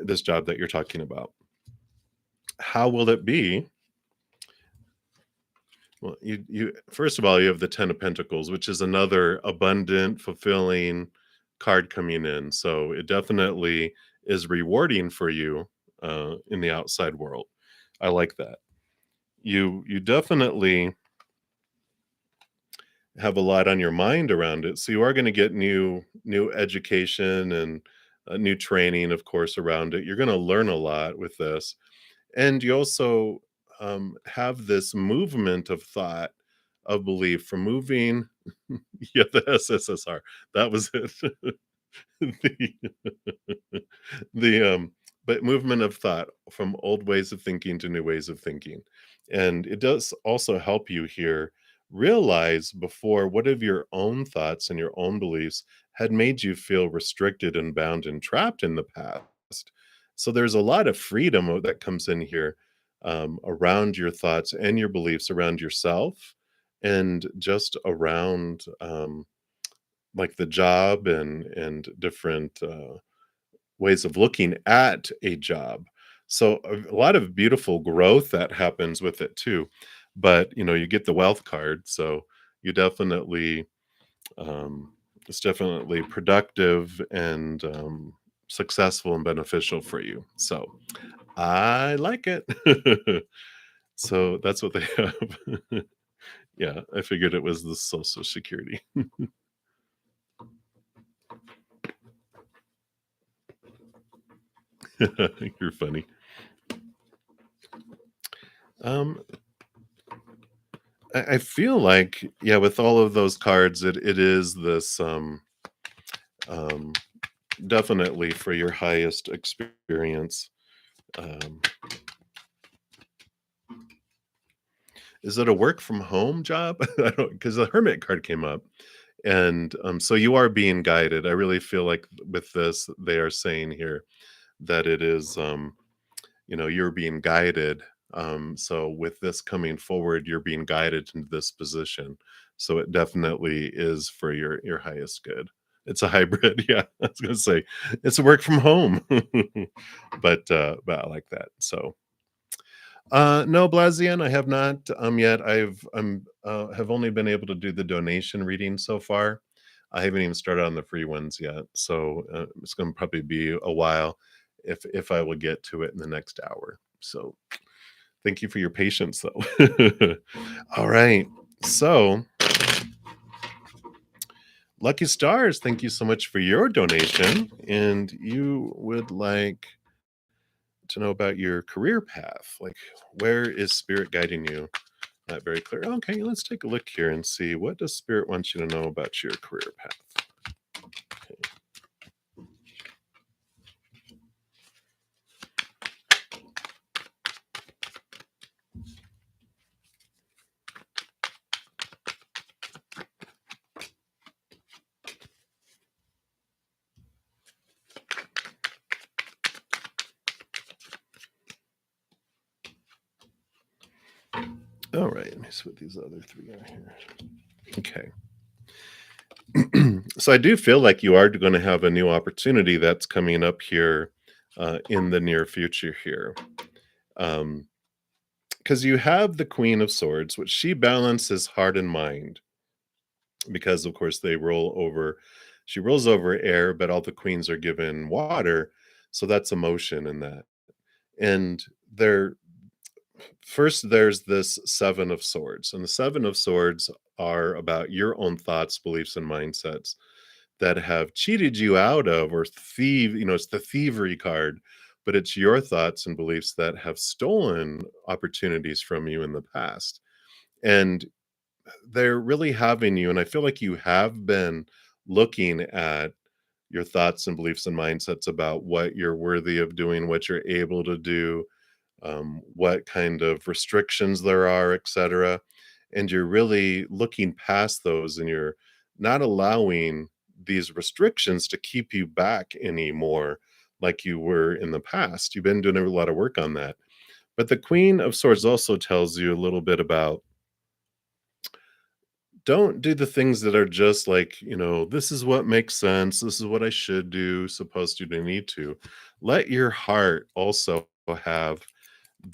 this job that you're talking about. How will it be? Well, you first of all, you have the 10 of Pentacles, which is another abundant, fulfilling card coming in. So it definitely is rewarding for you in the outside world. I like that. You definitely have a lot on your mind around it. So you are going to get new education and new training, of course, around it. You're going to learn a lot with this. And you also have this movement of thought, of belief from moving. Yeah, the SSSR. That was it. the, the but movement of thought from old ways of thinking to new ways of thinking. And it does also help you here realize before what of your own thoughts and your own beliefs had made you feel restricted and bound and trapped in the past. So there's a lot of freedom that comes in here around your thoughts and your beliefs around yourself and just around like the job and different ways of looking at a job. So a lot of beautiful growth that happens with it too. But you get the wealth card, so you definitely it's definitely productive and successful and beneficial for you. So I like it. So that's what they have. Yeah, I figured it was the Social Security. You're funny. Um, I feel like, yeah, with all of those cards, it is this um, definitely for your highest experience. Um, is it a work from home job? I don't because the Hermit card came up, and so you are being guided. I really feel like with this, they are saying here that it is you're being guided. So with this coming forward, you're being guided into this position. So it definitely is for your highest good. It's a hybrid. Yeah, I was gonna say it's a work from home, but I like that. So no, Blazian, I have not yet. Have only been able to do the donation reading so far. I haven't even started on the free ones yet, so it's going to probably be a while if I will get to it in the next hour. So thank you for your patience, though. All right, so Lucky Stars, thank you so much for your donation, and you would like to know about your career path, like where is spirit guiding you? Not very clear. Okay, let's take a look here and see what does spirit want you to know about your career path. Okay. All right, let me see what these other three are here. Okay. So I do feel like you are going to have a new opportunity that's coming up here in the near future here. Because you have the Queen of Swords, which she balances heart and mind. Because of course they roll over, she rolls over air, but all the queens are given water, so that's emotion in that. And there first there's this Seven of Swords, and the Seven of Swords are about your own thoughts, beliefs, and mindsets that have cheated you out of or it's the thievery card, but it's your thoughts and beliefs that have stolen opportunities from you in the past. And they're really having you, and I feel like you have been looking at your thoughts and beliefs and mindsets about what you're worthy of doing, what you're able to do, what kind of restrictions there are, etc. And you're really looking past those and you're not allowing these restrictions to keep you back anymore, like you were in the past. You've been doing a lot of work on that. But the Queen of Swords also tells you a little bit about, don't do the things that are just like, this is what makes sense. This is what I should do, supposed to do, need to. Let your heart also have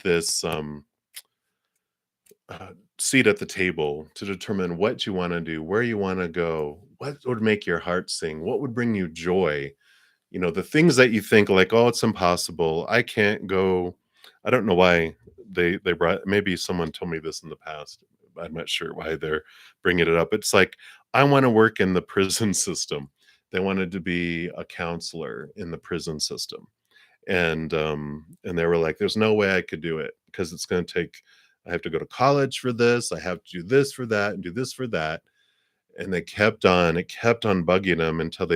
this seat at the table to determine what you want to do, where you want to go, what would make your heart sing, what would bring you joy. The things that you think like, oh, it's impossible, I can't go. I don't know why they brought, maybe someone told me this in the past. I'm not sure why they're bringing it up. It's like, I want to work in the prison system. They wanted to be a counselor in the prison system, and they were like, there's no way I could do it because it's going to take, I have to go to college for this, I have to do this for that and do this for that. And they kept on, it kept on bugging them until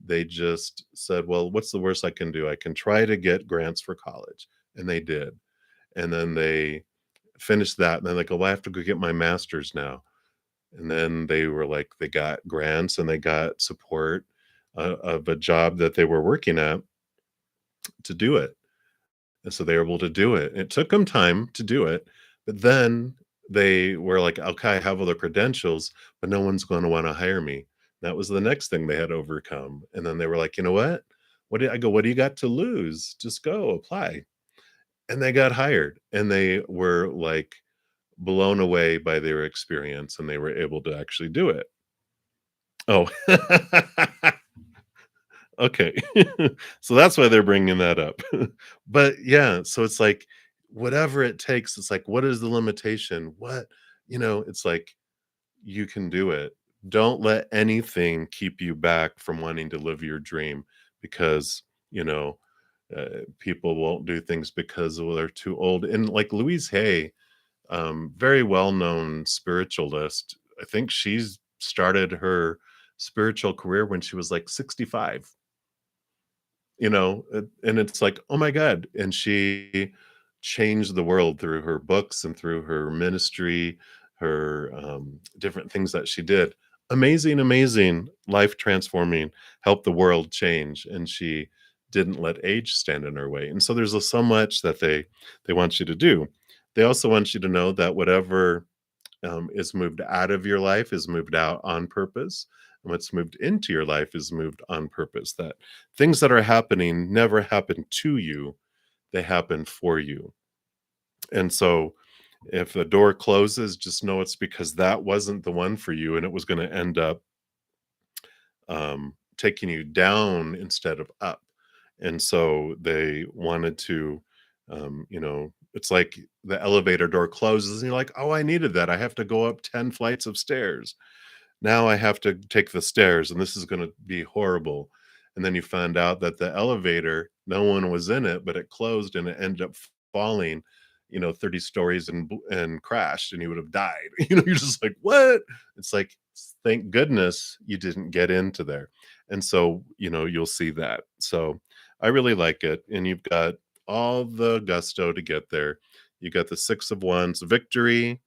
they just said, well, what's the worst I can do? I can try to get grants for college. And they did. And then they finished that. And then they go, well, I have to go get my master's now. And then they were like, they got grants and they got support of a job that they were working at to do it. And so they were able to do it. It took them time to do it, but then they were like, okay, I have all the credentials, but no one's going to want to hire me. That was the next thing they had to overcome. And then they were like, you know what? What do you got to lose? Just go apply. And they got hired and they were like blown away by their experience and they were able to actually do it. Oh, okay. So that's why they're bringing that up. But yeah, so it's like whatever it takes, it's like, what is the limitation? It's like you can do it. Don't let anything keep you back from wanting to live your dream because, people won't do things because well, they're too old. And like Louise Hay, very well-known spiritualist, I think she's started her spiritual career when she was like 65. And it's like, oh my god, and she changed the world through her books and through her ministry, her different things that she did. Amazing, amazing, life transforming, helped the world change, and she didn't let age stand in her way. And so there's so much that they want you to do. They also want you to know that whatever is moved out of your life is moved out on purpose. And what's moved into your life is moved on purpose. That things that are happening never happen to you, they happen for you. And so if the door closes, just know it's because that wasn't the one for you and it was going to end up taking you down instead of up. And so they wanted to, it's like the elevator door closes and you're like, oh, I needed that. I have to go up 10 flights of stairs. Now I have to take the stairs and this is going to be horrible. And then you find out that the elevator, no one was in it, but it closed and it ended up falling, 30 stories and crashed and you would have died. You're just like, what? It's like, thank goodness you didn't get into there. And so, you'll see that. So I really like it. And you've got all the gusto to get there. You got the Six of Wands victory,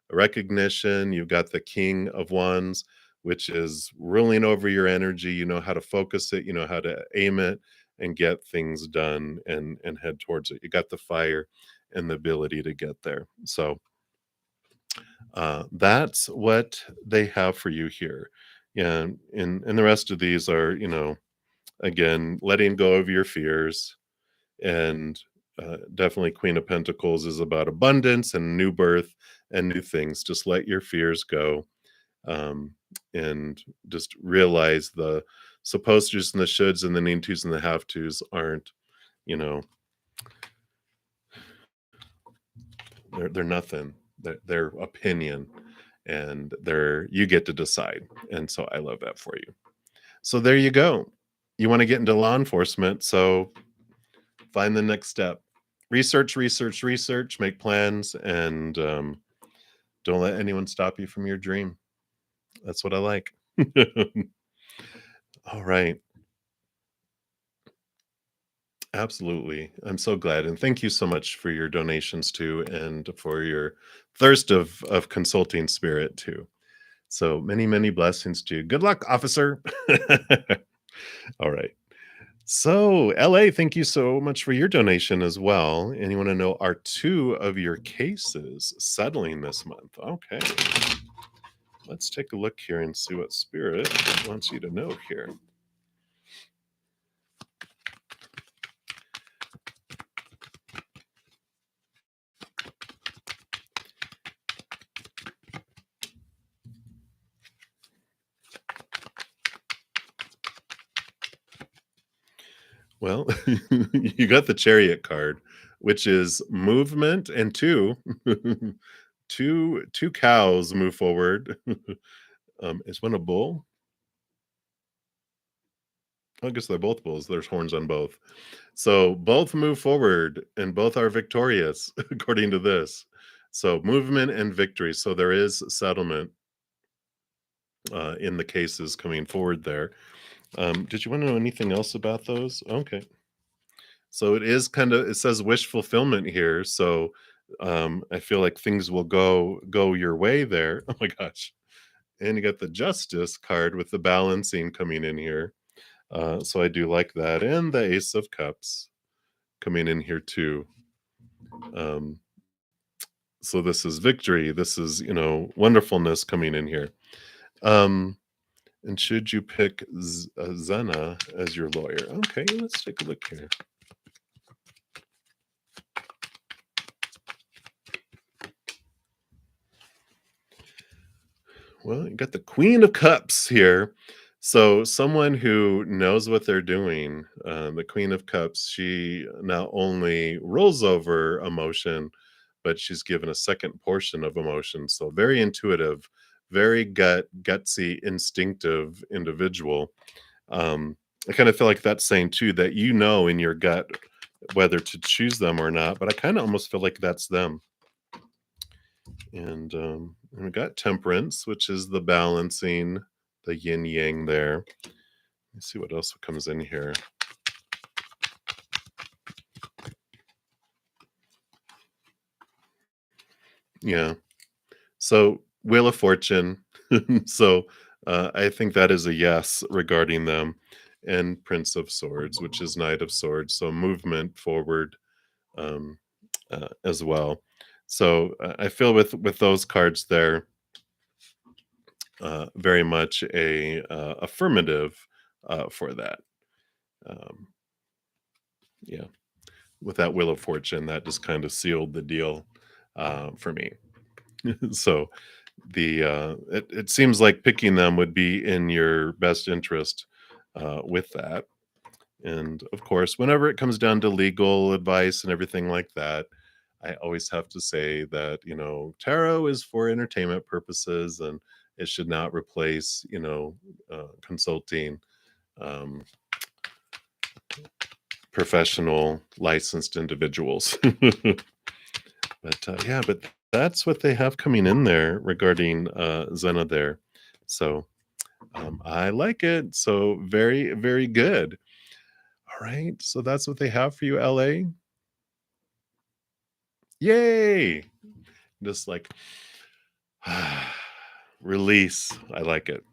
recognition. You've got the King of Wands, which is ruling over your energy. You know how to focus it, you know how to aim it and get things done and head towards it. You got the fire and the ability to get there. So that's what they have for you here. Yeah, and the rest of these are, again, letting go of your fears, and definitely Queen of Pentacles is about abundance and new birth and new things. Just let your fears go, um, and just realize the supposed tos and the shoulds and the need tos and the have tos aren't, you know, they're nothing. They're opinion, and you get to decide. And so I love that for you. So there you go. You want to get into law enforcement, so find the next step. Research, research, research, make plans, and don't let anyone stop you from your dream. That's what I like. All right. Absolutely. I'm so glad. And thank you so much for your donations too, and for your thirst of consulting spirit too. So many, many blessings to you. Good luck, officer. All right. So, LA, thank you so much for your donation as well. And you want to know, are two of your cases settling this month? Okay, let's take a look here and see what Spirit wants you to know here. Well, you got the Chariot card, which is movement and two. Two cows move forward. Is one a bull? I guess they're both bulls. There's horns on both. So both move forward and both are victorious, according to this. So movement and victory. So there is settlement in the cases coming forward there. Did you want to know anything else about those? Okay. So it is kind of, it says wish fulfillment here. So I feel like things will go your way there. Oh my gosh. And you got the justice card with the balancing coming in here. So I do like that. And the Ace of Cups coming in here too. Um, so this is victory. This is, wonderfulness coming in here. And should you pick Zena as your lawyer? Okay, let's take a look here. Well, you got the Queen of Cups here. So someone who knows what they're doing, the Queen of Cups, she not only rolls over emotion, but she's given a second portion of emotion. So very intuitive, very gutsy, instinctive individual. I kind of feel like that's saying too that in your gut whether to choose them or not, but I kind of almost feel like that's them. And we got temperance, which is the balancing, the yin yang there. Let's see what else comes in here. Yeah. So Wheel of Fortune. So I think that is a yes regarding them. And Prince of Swords, which is Knight of Swords. So movement forward um, as well. So I feel with those cards there, very much a affirmative for that. Um, yeah, with that Wheel of Fortune, that just kind of sealed the deal for me. So it seems like picking them would be in your best interest with that. And of course, whenever it comes down to legal advice and everything like that, I always have to say that, tarot is for entertainment purposes and it should not replace, consulting, um, professional licensed individuals. But that's what they have coming in there regarding Zena there. So I like it. So very, very good. All right. So that's what they have for you, LA. Yay. Just like release. I like it.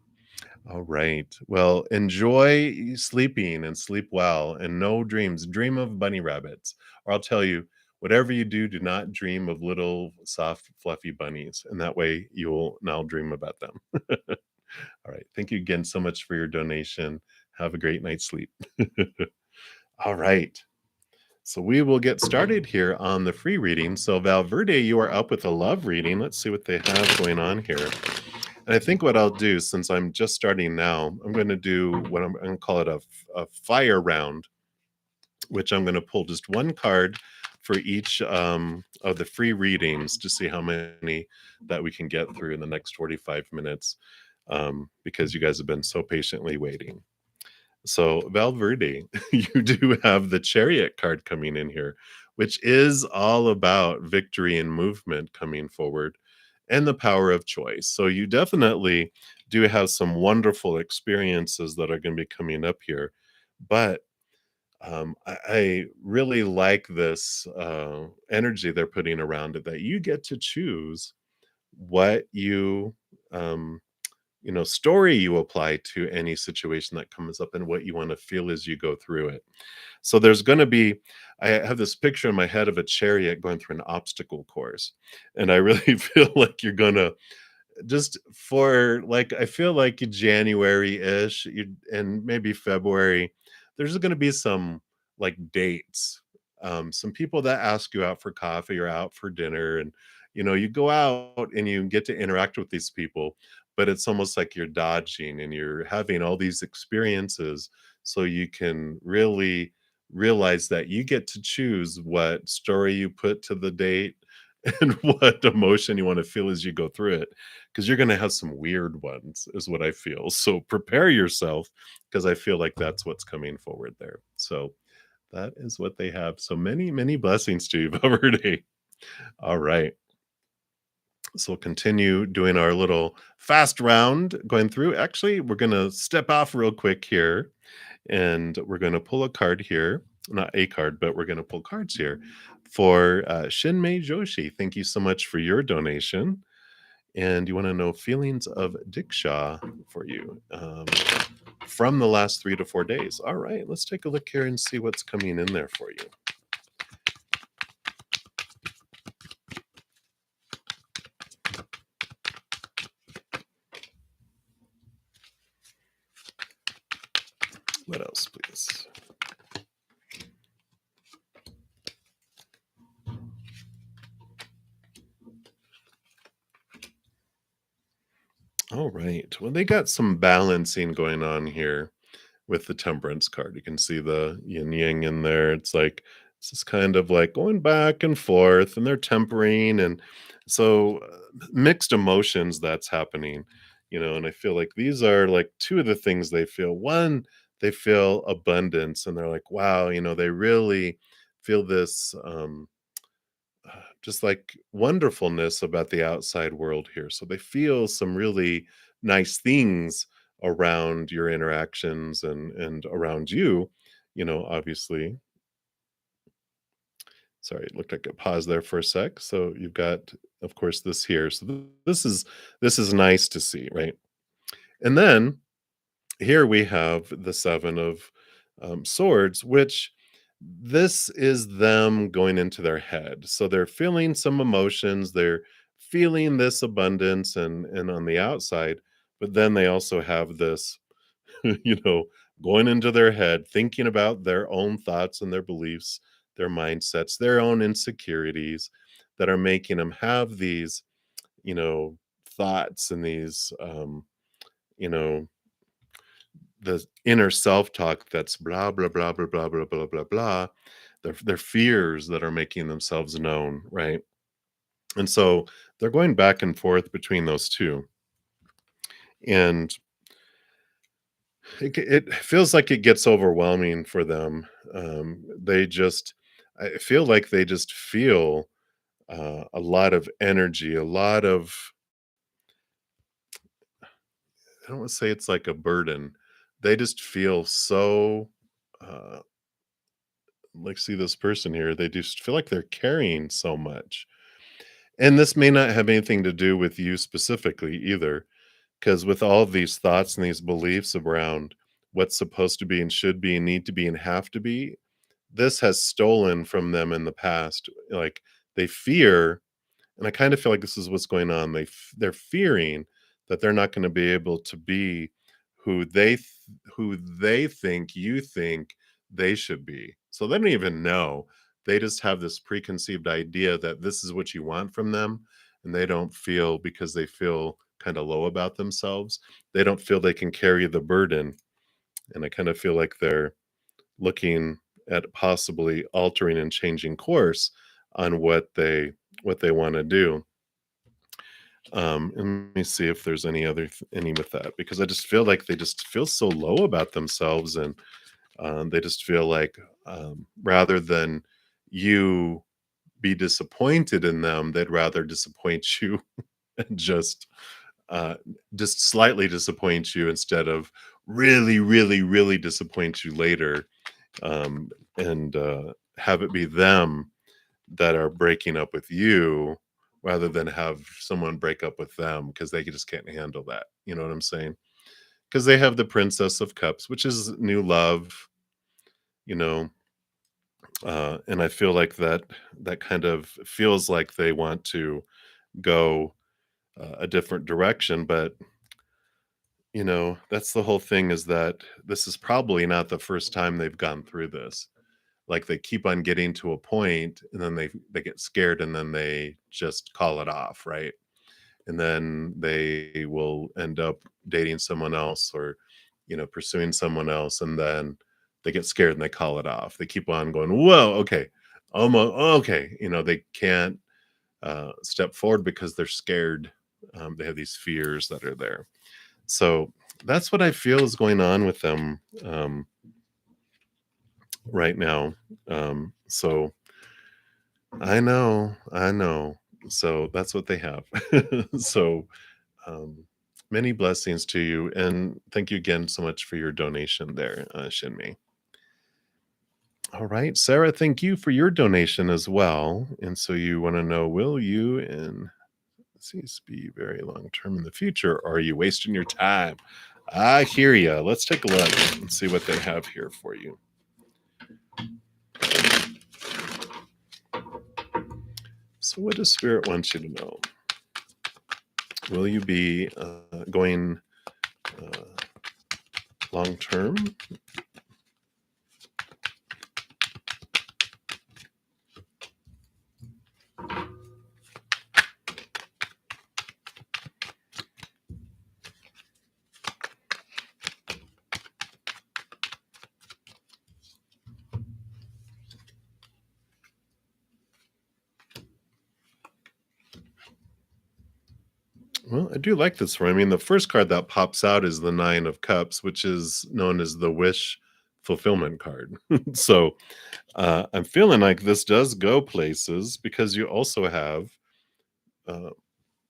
All right. Well, enjoy sleeping and sleep well and no dreams. Dream of bunny rabbits. Or I'll tell you, whatever you do, do not dream of little soft, fluffy bunnies. And that way you will now dream about them. All right. Thank you again so much for your donation. Have a great night's sleep. All right. So we will get started here on the free reading. So Valverde, you are up with a love reading. Let's see what they have going on here. And I think what I'll do, since I'm just starting now, I'm going to do what I'm going to call it a fire round, which I'm going to pull just one card for each of the free readings to see how many that we can get through in the next 45 minutes because you guys have been so patiently waiting. So Valverde, you do have the Chariot card coming in here, which is all about victory and movement coming forward and the power of choice. So you definitely do have some wonderful experiences that are going to be coming up here. But I really like this energy they're putting around it that you get to choose what you um, story you apply to any situation that comes up and what you want to feel as you go through it. So there's going to be, I have this picture in my head of a chariot going through an obstacle course. And I really feel like you're going to just for like, I feel like January-ish and maybe February, there's going to be some like dates. Some people that ask you out for coffee or out for dinner, and you go out and you get to interact with these people, but it's almost like you're dodging and you're having all these experiences so you can really realize that you get to choose what story you put to the date and what emotion you want to feel as you go through it, because you're going to have some weird ones is what I feel. So prepare yourself, because I feel like that's what's coming forward there. So that is what they have. So many blessings to you, Verde. All right, so we'll continue doing our little fast round going through. Actually, we're going to step off real quick here, and we're going to pull a card here. Not a card, but we're going to pull cards here for Shinmei Joshi. Thank you so much for your donation. And you want to know feelings of Diksha for you from the last 3 to 4 days. All right, let's take a look here and see what's coming in there for you. What else, please? All right. Well, they got some balancing going on here with the temperance card. You can see the yin yang in there. It's just kind of like going back and forth, and they're tempering, and so mixed emotions that's happening. And I feel like these are like two of the things they feel. One, they feel abundance, and they're like, wow, they really feel this just like wonderfulness about the outside world here. So they feel some really nice things around your interactions and around you, obviously. Sorry, it looked like a pause there for a sec. So you've got, of course, this here. So this is nice to see, right? And then here we have the seven of swords, which this is them going into their head. So they're feeling some emotions, they're feeling this abundance and on the outside, but then they also have this, you know, going into their head, thinking about their own thoughts and their beliefs, their mindsets, their own insecurities that are making them have these, thoughts and these, you know, the inner self-talk that's blah, blah, blah, blah, blah, blah, blah, blah, blah. Their fears that are making themselves known, right? And so they're going back and forth between those two. And it feels like it gets overwhelming for them. I feel like they just feel a lot of energy, a lot of, I don't want to say it's like a burden. They just feel so, uh, like, see this person here, they just feel like they're carrying so much. And this may not have anything to do with you specifically either, because with all of these thoughts and these beliefs around what's supposed to be and should be and need to be and have to be, this has stolen from them in the past. Like, they fear, and I kind of feel like this is what's going on. They're fearing that they're not going to be able to be who they think you think they should be. So they don't even know. They just have this preconceived idea that this is what you want from them, and they don't feel, because they feel kind of low about themselves. They don't feel they can carry the burden, and I kind of feel like they're looking at possibly altering and changing course on what they want to do. And let me see if there's any with that, because I just feel like they just feel so low about themselves, and they just feel like, rather than you be disappointed in them, they'd rather disappoint you and just slightly disappoint you instead of really, really, really disappoint you later, and have it be them that are breaking up with you rather than have someone break up with them because they just can't handle that. You know what I'm saying? Because they have the Princess of Cups, which is new love, you know, and I feel like that kind of feels like they want to go a different direction, but that's the whole thing is that this is probably not the first time they've gone through this. Like they keep on getting to a point and then they get scared and then they just call it off, right? And then they will end up dating someone else or pursuing someone else, and then they get scared and they call it off. They keep on going, whoa, okay, almost okay. They can't step forward because they're scared. They have these fears that are there. So that's what I feel is going on with them right now. So I know. So that's what they have. So um, many blessings to you, and thank you again so much for your donation there, Shinmei. All right, Sarah, thank you for your donation as well. And so you want to know, will you in this be very long term in the future, or are you wasting your time? I hear you. Let's take a look and see what they have here for you. So what does Spirit want you to know? Will you be going long term? Well, I do like this one. I mean, the first card that pops out is the Nine of Cups, which is known as the wish fulfillment card. So I'm feeling like this does go places because you also have uh,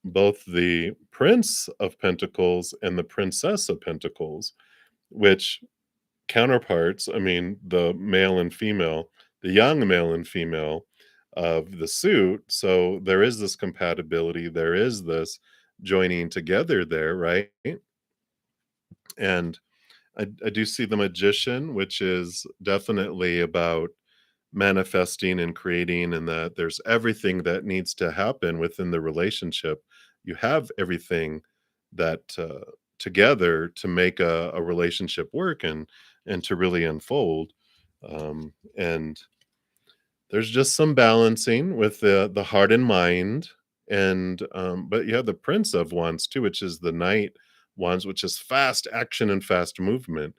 both the Prince of Pentacles and the Princess of Pentacles, which counterparts, I mean, the male and female, the young male and female of the suit. So there is this compatibility, there is this joining together there, right? And I do see the Magician, which is definitely about manifesting and creating, and that there's everything that needs to happen within the relationship. You have everything that together to make a relationship work and to really unfold. And there's just some balancing with the heart and mind, and but you have the Prince of Wands too, which is the Knight Wands, which is fast action and fast movement.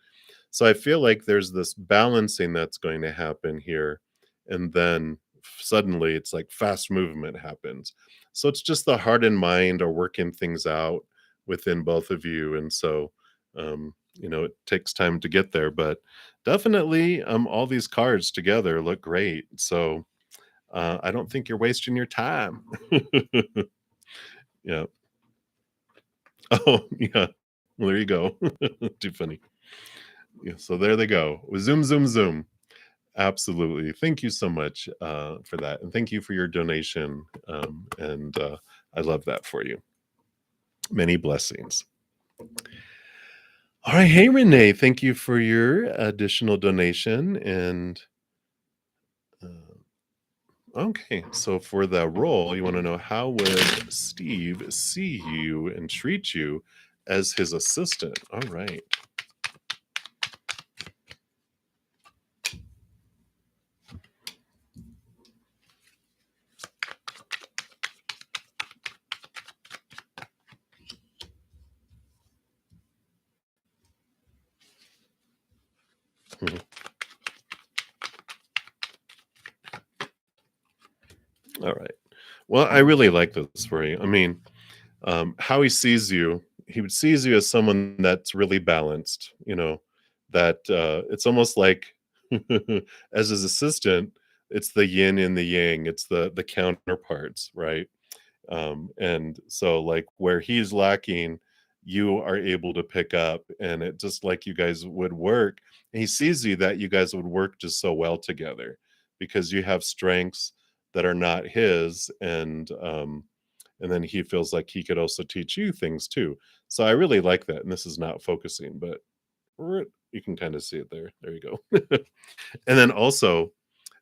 So I feel like there's this balancing that's going to happen here, and then suddenly it's like fast movement happens. So it's just the heart and mind are working things out within both of you, and so it takes time to get there, but definitely all these cards together look great. So I don't think you're wasting your time. Yeah. Oh, yeah. Well, there you go. Too funny. Yeah, so there they go. Zoom, zoom, zoom. Absolutely. Thank you so much for that. And thank you for your donation. And I love that for you. Many blessings. All right. Hey, Renee, thank you for your additional donation. And okay, so for the role, you want to know, how would Steve see you and treat you as his assistant? All right. Mhm. All right. Well, I really like this for you. I mean, how he sees you, he would sees you as someone that's really balanced, that it's almost like as his assistant, it's the yin and the yang, it's the counterparts, right? And so like where he's lacking, you are able to pick up, and it just like you guys would work. And he sees you that you guys would work just so well together because you have strengths that are not his, and and then he feels like he could also teach you things too. So I really like that, and this is not focusing, but you can kind of see it there. There you go. And then also,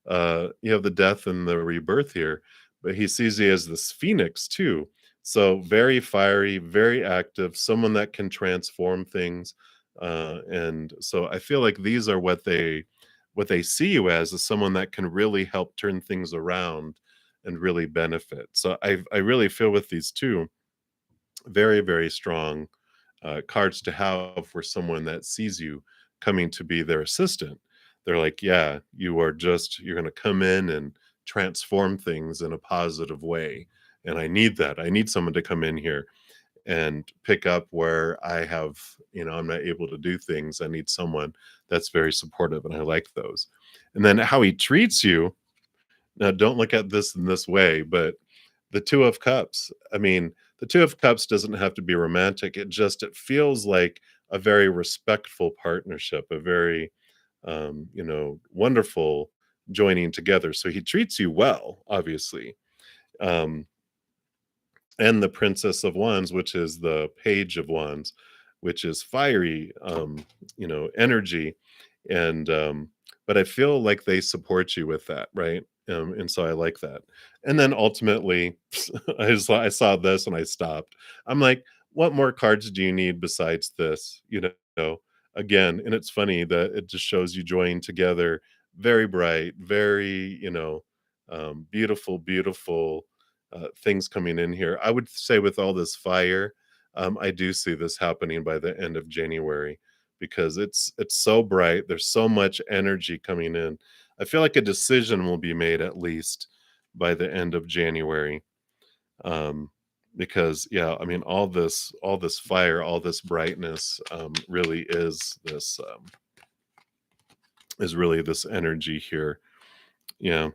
you have the death and the rebirth here, but he sees you as this phoenix too. So very fiery, very active, someone that can transform things. And so I feel like these are what they see you as is someone that can really help turn things around and really benefit. So I really feel with these two very, very strong cards to have for someone that sees you coming to be their assistant. They're like, yeah, you're going to come in and transform things in a positive way. And I need that. I need someone to come in here and pick up where I'm not able to do things. I need someone that's very supportive. And I like those. And then how he treats you. Now, don't look at this in this way, but the 2 of Cups, I mean, the 2 of Cups doesn't have to be romantic. It feels like a very respectful partnership, a very, wonderful joining together. So he treats you well, obviously. Um, and the Princess of Wands, which is the Page of Wands, which is fiery, energy. And but I feel like they support you with that, right? And so I like that. And then ultimately, I saw this and I stopped. I'm like, what more cards do you need besides this? Again, and it's funny that it just shows you joining together, very bright, very, beautiful, beautiful things coming in here. I would say with all this fire, I do see this happening by the end of January because it's so bright. There's so much energy coming in. I feel like a decision will be made at least by the end of January. Um, because yeah, I mean all this fire, all this brightness really is really this energy here. Yeah.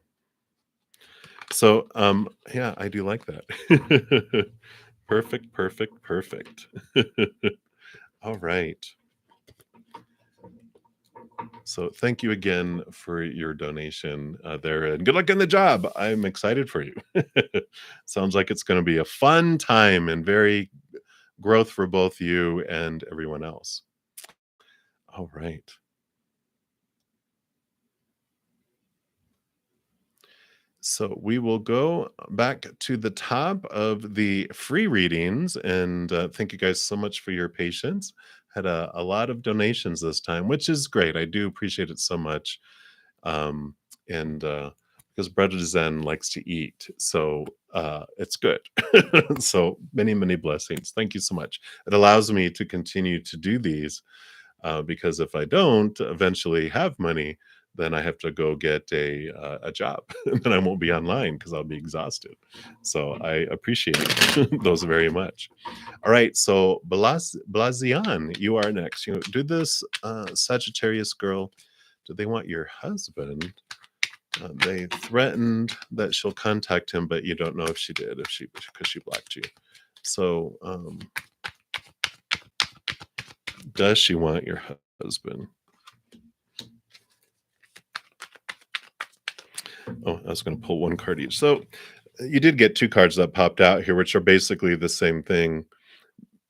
So yeah, I do like that. Perfect, perfect, perfect. All right. So thank you again for your donation there, and good luck in the job. I'm excited for you. Sounds like it's going to be a fun time and very growth for both you and everyone else. All right. So we will go back to the top of the free readings, and thank you guys so much for your patience. Had a lot of donations this time, which is great. I do appreciate it so much. And because Brother Zen likes to eat, so it's good. So many, many blessings. Thank you so much. It allows me to continue to do these because if I don't eventually have money, then I have to go get a job, and then I won't be online because I'll be exhausted. So I appreciate those very much. All right, so Blazian, you are next. Do this Sagittarius girl. Do they want your husband? They threatened that she'll contact him, but you don't know if she did, because she blocked you. So, does she want your husband? Oh, I was going to pull one card each. So, you did get 2 cards that popped out here, which are basically the same thing.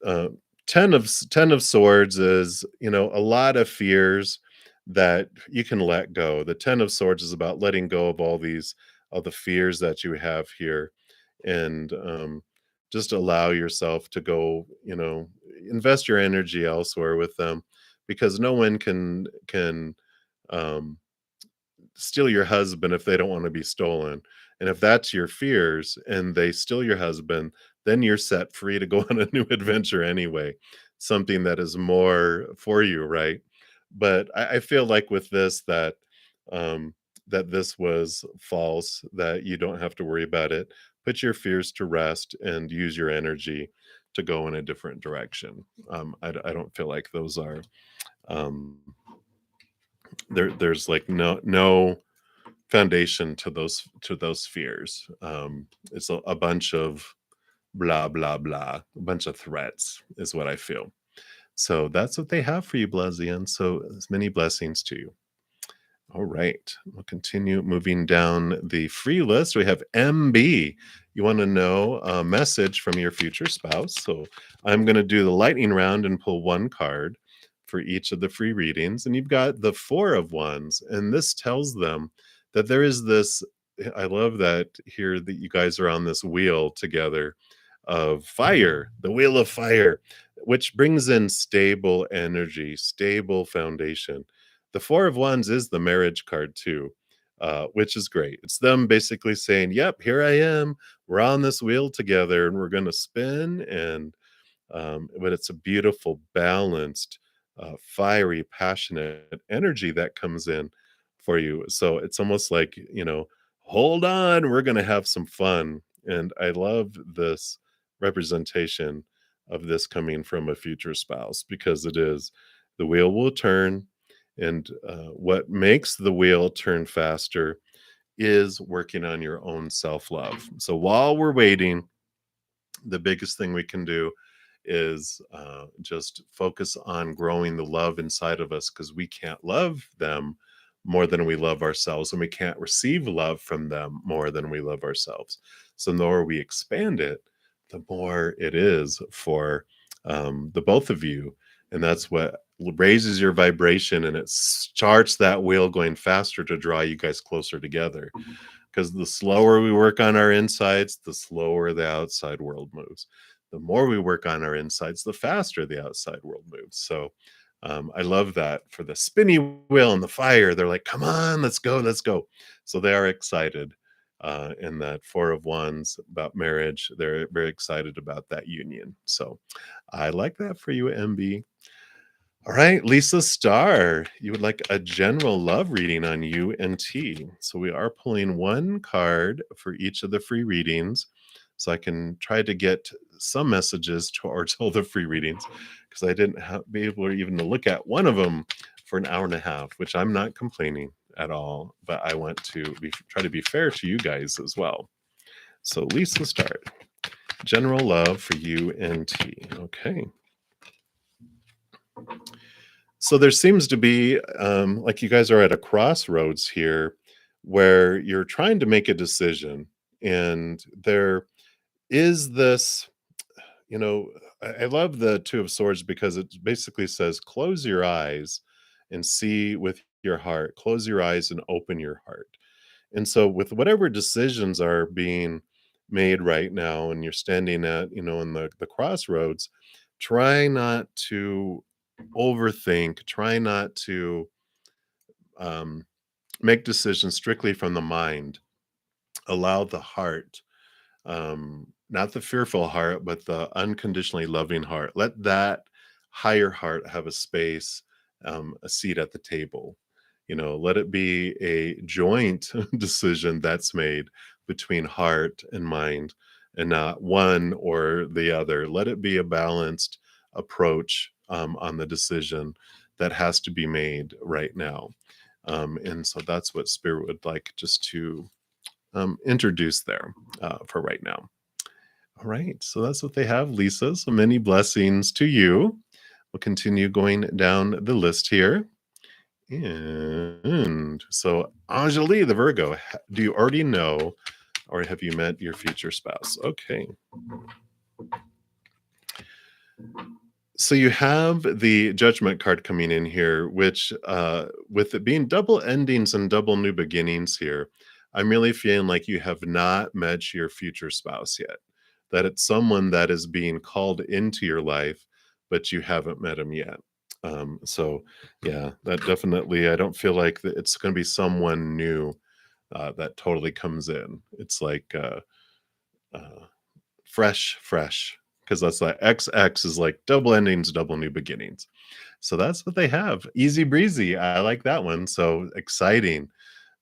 Uh, 10 of Swords is, a lot of fears that you can let go. The 10 of Swords is about letting go of all the fears that you have here, and just allow yourself to go, invest your energy elsewhere with them, because no one can um, steal your husband if they don't want to be stolen. And if that's your fears and they steal your husband, then you're set free to go on a new adventure anyway, something that is more for you, right? But I feel like with this um, that this was false, that you don't have to worry about it. Put your fears to rest and use your energy to go in a different direction. I don't feel like those are um, there's like no foundation to those fears. It's a bunch of blah blah blah, a bunch of threats is what I feel. So that's what they have for you, Blazian. So as many blessings to you. All right. We'll continue moving down the free list. We have MB. You want to know a message from your future spouse. So I'm going to do the lightning round and pull one card for each of the free readings. And you've got the Four of Wands. And this tells them that there is this. I love that here that you guys are on this wheel together of fire, the wheel of fire, which brings in stable energy, stable foundation. The Four of Wands is the marriage card too, which is great. It's them basically saying, "Yep, here I am. We're on this wheel together, and we're going to spin." And but it's a beautiful, balanced, fiery, passionate energy that comes in for you. So it's almost like, hold on, we're going to have some fun. And I love this representation of this coming from a future spouse because it is the wheel will turn. And what makes the wheel turn faster is working on your own self love. So while we're waiting, the biggest thing we can do is just focus on growing the love inside of us because we can't love them more than we love ourselves, and we can't receive love from them more than we love ourselves. So the more we expand it, the more it is for the both of you. And that's what raises your vibration, and it starts that wheel going faster to draw you guys closer together. Because the slower we work on our insides, the slower the outside world moves. The more we work on our insides, the faster the outside world moves. So I love that for the spinny wheel and the fire. They're like, come on, let's go, let's go. So they are excited in that Four of Wands about marriage. They're very excited about that union. So I like that for you, MB. All right, Lisa Starr, you would like a general love reading on you and T. So we are pulling one card for each of the free readings. So I can try to get some messages towards all the free readings because I didn't be able to even look at one of them for an hour and a half, which I'm not complaining at all, but I want to try to be fair to you guys as well. So Lisa Starr, general love for you and T. Okay. So there seems to be, like you guys are at a crossroads here where you're trying to make a decision. And there is this, I love the Two of Swords because it basically says, close your eyes and see with your heart, close your eyes and open your heart. And so with whatever decisions are being made right now, and you're standing at, in the crossroads, try not to overthink, try not to um, make decisions strictly from the mind. Allow the heart, not the fearful heart, but the unconditionally loving heart. Let that higher heart have a space, a seat at the table. Let it be a joint decision that's made between heart and mind and not one or the other. Let it be a balanced approach on the decision that has to be made right now. And so that's what Spirit would like just to introduce there for right now. All right, so that's what they have, Lisa. So many blessings to you. We'll continue going down the list here. And so, Anjali, the Virgo, do you already know or have you met your future spouse? Okay. So you have the Judgment card coming in here, which with it being double endings and double new beginnings here, I'm really feeling like you have not met your future spouse yet. That it's someone that is being called into your life, but you haven't met him yet. So yeah, that definitely, I don't feel like it's going to be someone new that totally comes in. It's like fresh, because that's like XX is like double endings, double new beginnings. So that's what they have. Easy breezy. I like that one. So exciting.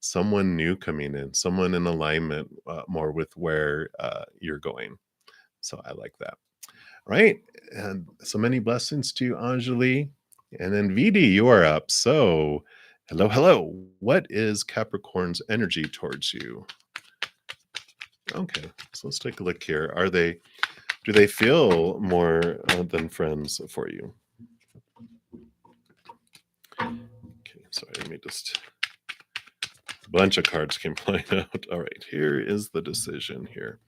Someone new coming in, someone in alignment more with where you're going. So I like that. Right. And so many blessings to you, Anjali. And then VD, you are up. So hello, hello. What is Capricorn's energy towards you? Okay, so let's take a look here. Do they feel more than friends for you? Okay, sorry, let me just A bunch of cards came flying out. All right, here is the decision here.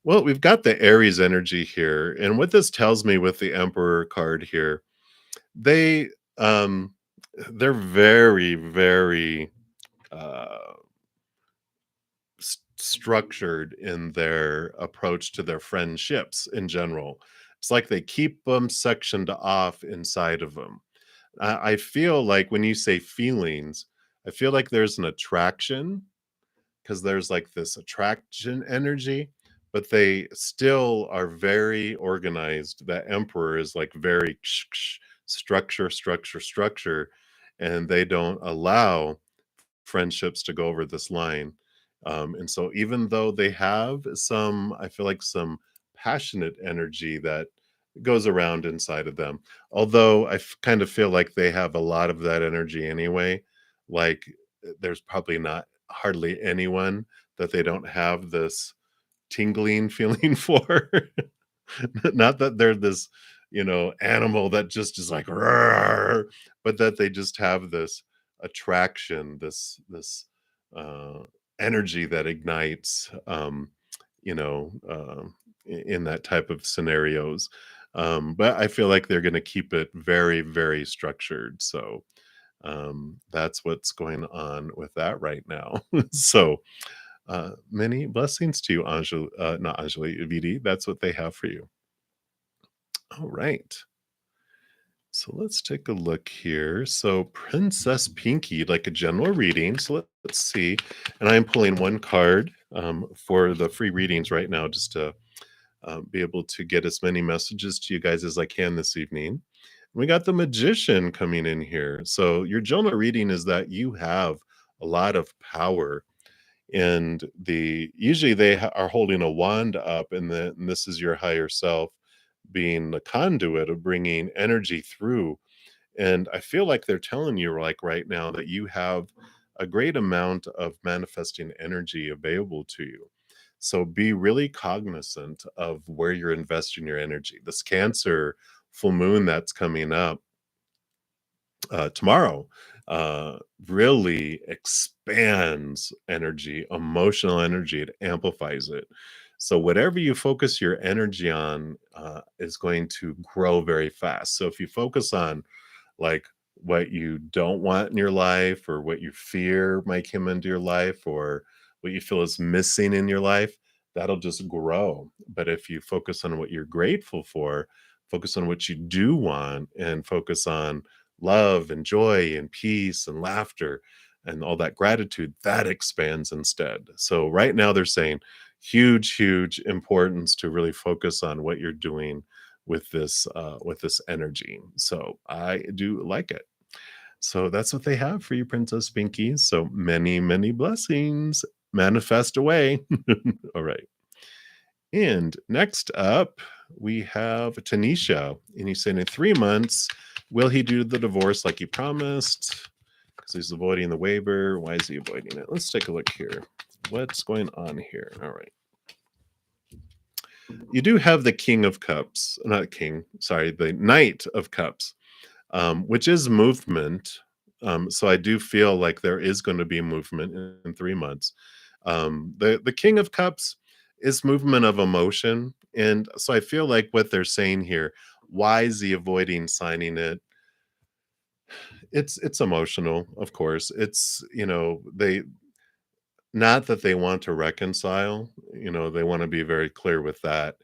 Well, we've got the Aries energy here, and what this tells me with the Emperor card here, they um they're very, very uh structured in their approach to their friendships in general. It's like they keep them sectioned off inside of them. I feel like when you say feelings, I feel like there's an attraction because there's like this attraction energy, but they still are very organized. That Emperor is like very structure, structure, structure, and they don't allow friendships to go over this line. And so even though they have some, I feel like some passionate energy that goes around inside of them, although kind of feel like they have a lot of that energy anyway. Like there's probably not hardly anyone that they don't have this tingling feeling for. Not that they're this, animal that just is like, "Roar," but that they just have this attraction, this uh, energy that ignites, in that type of scenarios. But I feel like they're going to keep it very, very structured. So that's what's going on with that right now. So many blessings to you, not Anjali, VD. That's what they have for you. All right. So let's take a look here. So Princess Pinky, like a general reading. So let's see. And I'm pulling one card for the free readings right now, just to be able to get as many messages to you guys as I can this evening. We got the Magician coming in here. So your general reading is that you have a lot of power, and usually they are holding a wand up, and this is your higher self being the conduit of bringing energy through. And I feel like they're telling you, like right now, that you have a great amount of manifesting energy available to you. So be really cognizant of where you're investing your energy. This Cancer full moon that's coming up tomorrow uh, really expands energy, emotional energy. It amplifies it. So whatever you focus your energy on is going to grow very fast. So if you focus on like what you don't want in your life, or what you fear might come into your life, or what you feel is missing in your life, that'll just grow. But if you focus on what you're grateful for, focus on what you do want, and focus on love and joy and peace and laughter and all that gratitude, that expands instead. So right now they're saying huge, huge importance to really focus on what you're doing with this energy. So I do like it. So that's what they have for you, Princess Pinky. So many, many blessings. Manifest away. All right. And next up, we have Tanisha. And he's saying in 3 months, will he do the divorce like he promised? Because he's avoiding the waiver. Why is he avoiding it? Let's take a look here. What's going on here? All right. You do have the King of Cups, not King, sorry, the Knight of Cups, which is movement. So I do feel like there is going to be movement in 3 months. The King of Cups is movement of emotion, and so I feel like what they're saying here. Why is he avoiding signing it? It's emotional, of course. It's they not that they want to reconcile, they want to be very clear with that,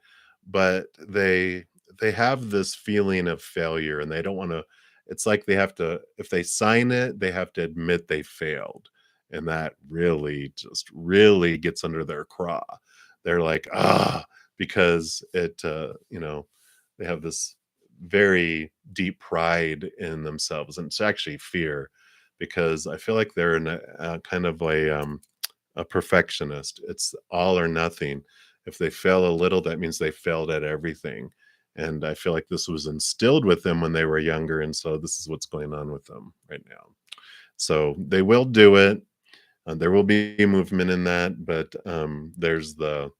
but they have this feeling of failure, and they don't want to. It's like they have to, if they sign it, they have to admit they failed, and that really just really gets under their craw. They're like, because they have this very deep pride in themselves, and it's actually fear, because I feel like they're in a kind of a perfectionist. It's all or nothing. If they fail a little, that means they failed at everything. And I feel like this was instilled with them when they were younger. And so this is what's going on with them right now. So they will do it. There will be movement in that, but there's this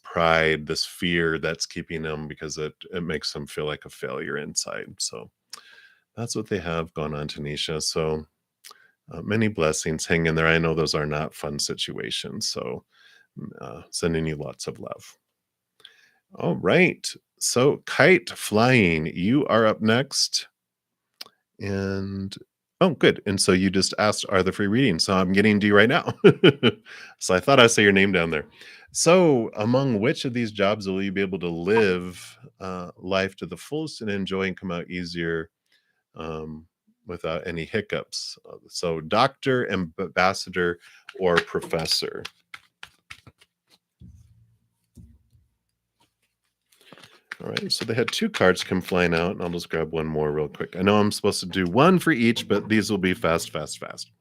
pride, this fear that's keeping them, because it makes them feel like a failure inside. So that's what they have gone on, Tanisha. So Many blessings. Hang in there. I know those are not fun situations. So, sending you lots of love. All right. So, kite flying, you are up next. And oh, good. And so you just asked, are the free readings? So I'm getting to you right now. So I thought I saw your name down there. So, among which of these jobs will you be able to live life to the fullest and enjoy and come out easier um, without any hiccups? So, doctor, ambassador, or professor? All right. So they had two cards come flying out, and I'll just grab one more real quick. I know I'm supposed to do one for each, but these will be fast, fast, fast.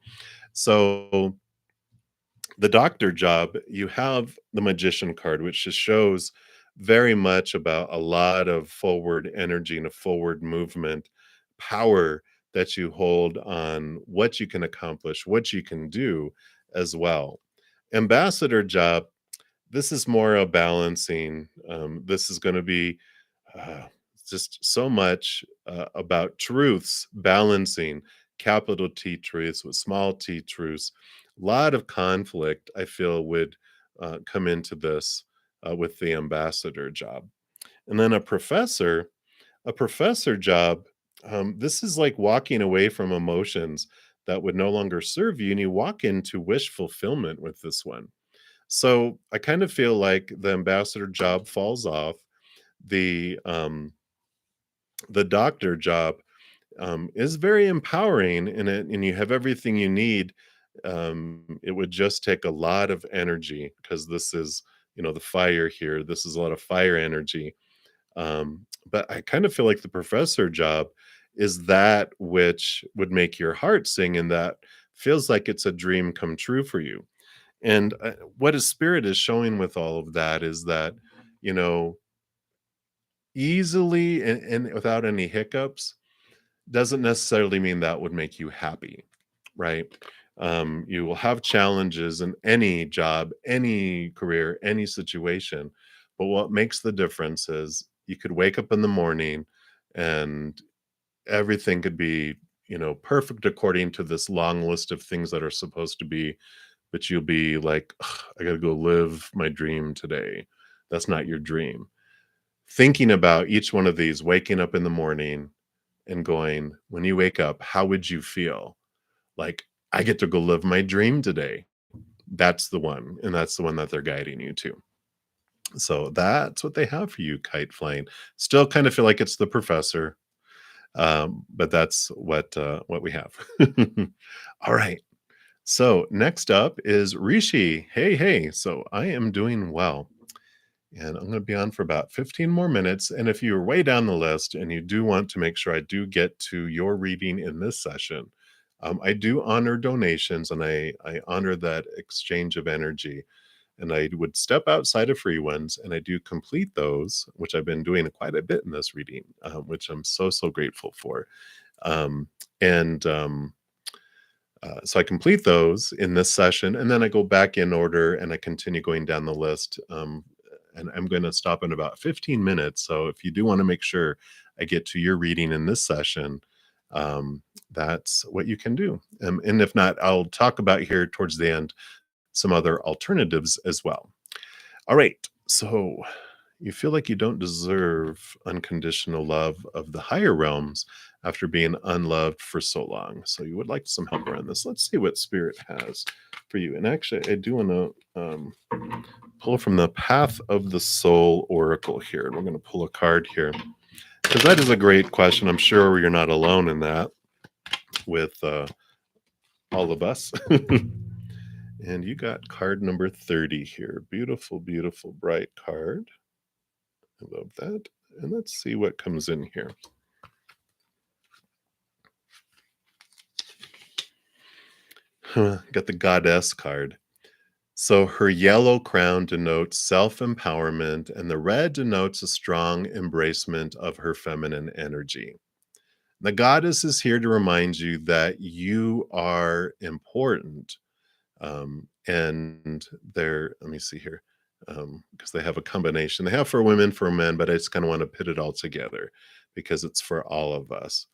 So the doctor job, you have the magician card, which just shows very much about a lot of forward energy and a forward movement, power that you hold on what you can accomplish, what you can do as well. Ambassador job, this is more a balancing. This is going to be uh, just so much about truths, balancing capital T truths with small t truths. A lot of conflict, I feel, would come into this with the ambassador job. And then a professor job, this is like walking away from emotions that would no longer serve you, and you walk into wish fulfillment with this one. So I kind of feel like the ambassador job falls off. The doctor job is very empowering in it, and you have everything you need. It would just take a lot of energy because this is, the fire here. This is a lot of fire energy. But I kind of feel like the professor job is that which would make your heart sing, and that feels like it's a dream come true for you. And what his spirit is showing with all of that is that, you know, easily and without any hiccups doesn't necessarily mean that would make you happy, right? You will have challenges in any job, any career, any situation. But what makes the difference is you could wake up in the morning and everything could be, perfect according to this long list of things that are supposed to be, but you'll be like, "Ugh, I got to go live my dream today." That's not your dream. Thinking about each one of these, waking up in the morning and going, when you wake up, how would you feel? Like, I get to go live my dream today. That's the one. And that's the one that they're guiding you to. So that's what they have for you, kite flying. Still kind of feel like it's the professor, but that's what we have. All right. So next up is Rishi. Hey, hey. So I am doing well. And I'm going to be on for about 15 more minutes. And if you're way down the list and you do want to make sure I do get to your reading in this session, I do honor donations, and I honor that exchange of energy. And I would step outside of free ones and I do complete those, which I've been doing quite a bit in this reading, which I'm so, so grateful for. And so I complete those in this session, and then I go back in order and I continue going down the list. And I'm going to stop in about 15 minutes. So if you do want to make sure I get to your reading in this session, that's what you can do. And if not, I'll talk about here towards the end some other alternatives as well. All right. So you feel like you don't deserve unconditional love of the higher realms after being unloved for so long. So you would like some help around this. Let's see what Spirit has for you. And actually, I do want to pull from the Path of the Soul Oracle here. And we're going to pull a card here because that is a great question. I'm sure you're not alone in that with all of us. And you got card number 30 here. Beautiful, beautiful, bright card. I love that. And let's see what comes in here. Got the Goddess card. So her yellow crown denotes self-empowerment, and the red denotes a strong embracement of her feminine energy. The goddess is here to remind you that you are important. And let me see here, because they have a combination. They have for women, for men, but I just kind of want to put it all together because it's for all of us.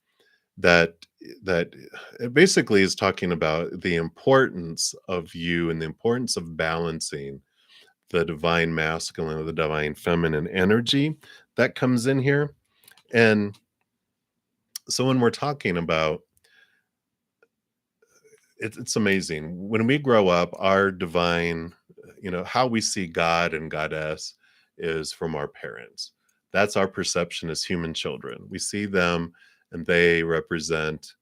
that that it basically is talking about the importance of you and the importance of balancing the divine masculine or the divine feminine energy that comes in here. And so when we're talking about it's amazing when we grow up, our divine, how we see God and goddess is from our parents. That's our perception as human children. We see them and they represent,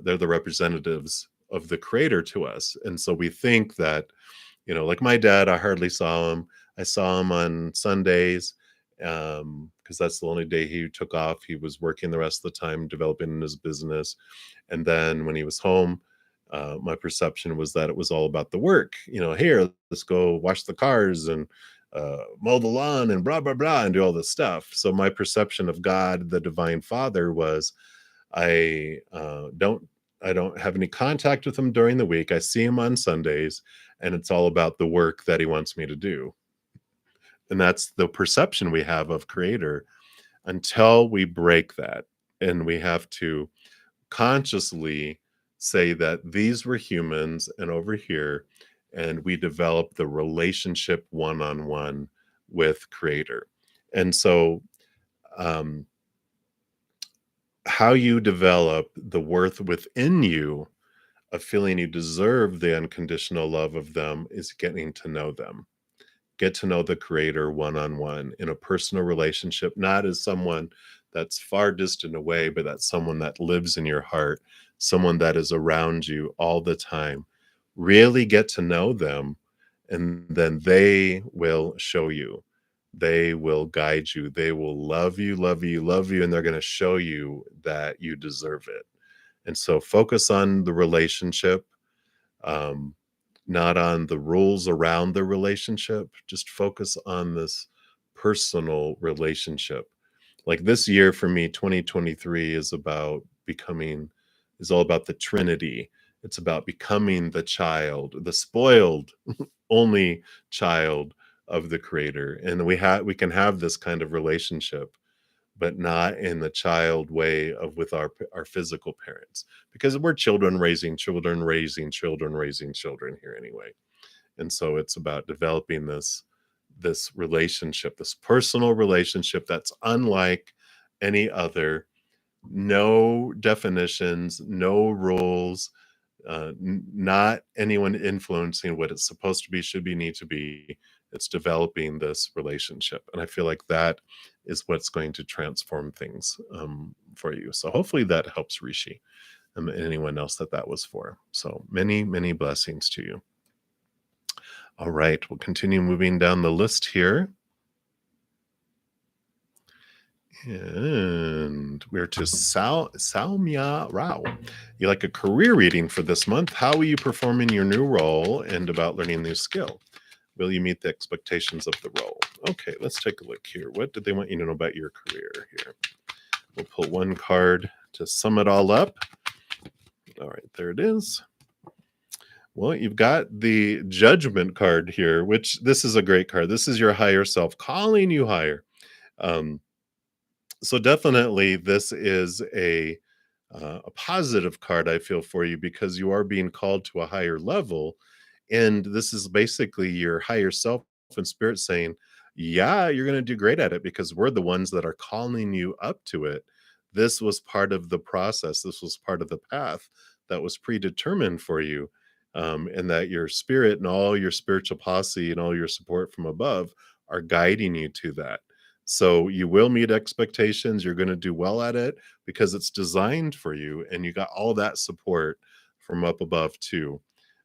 they're the representatives of the creator to us. And so we think that, like my dad, I hardly saw him. I saw him on Sundays, because that's the only day he took off. He was working the rest of the time developing his business. And then when he was home, my perception was that it was all about the work. Here, let's go wash the cars and mow the lawn and blah blah blah and do all this stuff. So my perception of God, the Divine Father, was I don't have any contact with him during the week. I see him on Sundays, and it's all about the work that he wants me to do. And that's the perception we have of Creator until we break that, and we have to consciously say that these were humans and over here, and we develop the relationship one-on-one with Creator. And so how you develop the worth within you of feeling you deserve the unconditional love of them is getting to know them. Get to know the creator one-on-one in a personal relationship, not as someone that's far distant away, but that's someone that lives in your heart, someone that is around you all the time. Really get to know them, and then they will show you. They will guide you. They will love you, love you, love you, and they're going to show you that you deserve it. And so focus on the relationship, um, not on the rules around the relationship. Just focus on this personal relationship. Like this year for me, 2023 is all about the Trinity. It's about becoming the child, the spoiled only child of the creator. And we can have this kind of relationship, but not in the child way of with our physical parents, because we're children raising children raising children raising children here anyway. And so it's about developing this relationship, this personal relationship that's unlike any other. No definitions, no rules, not anyone influencing what it's supposed to be, should be, need to be. It's developing this relationship, and I feel like that is what's going to transform things, for you. So hopefully that helps Rishi, and anyone else that was for. So many blessings to you. All right, we'll continue moving down the list here. And we're to Salmya Rao. You like a career reading for this month? How will you perform in your new role and about learning a new skill? Will you meet the expectations of the role? Okay, let's take a look here. What did they want you to know about your career here? We'll pull one card to sum it all up. All right, there it is. Well, you've got the Judgment card here, which this is a great card. This is your higher self calling you higher. So definitely this is a positive card, I feel, for you, because you are being called to a higher level. And this is basically your higher self and spirit saying, yeah, you're going to do great at it because we're the ones that are calling you up to it. This was part of the process. This was part of the path that was predetermined for you. And that your spirit and all your spiritual posse and all your support from above are guiding you to that. So you will meet expectations. You're going to do well at it because it's designed for you, and you got all that support from up above too.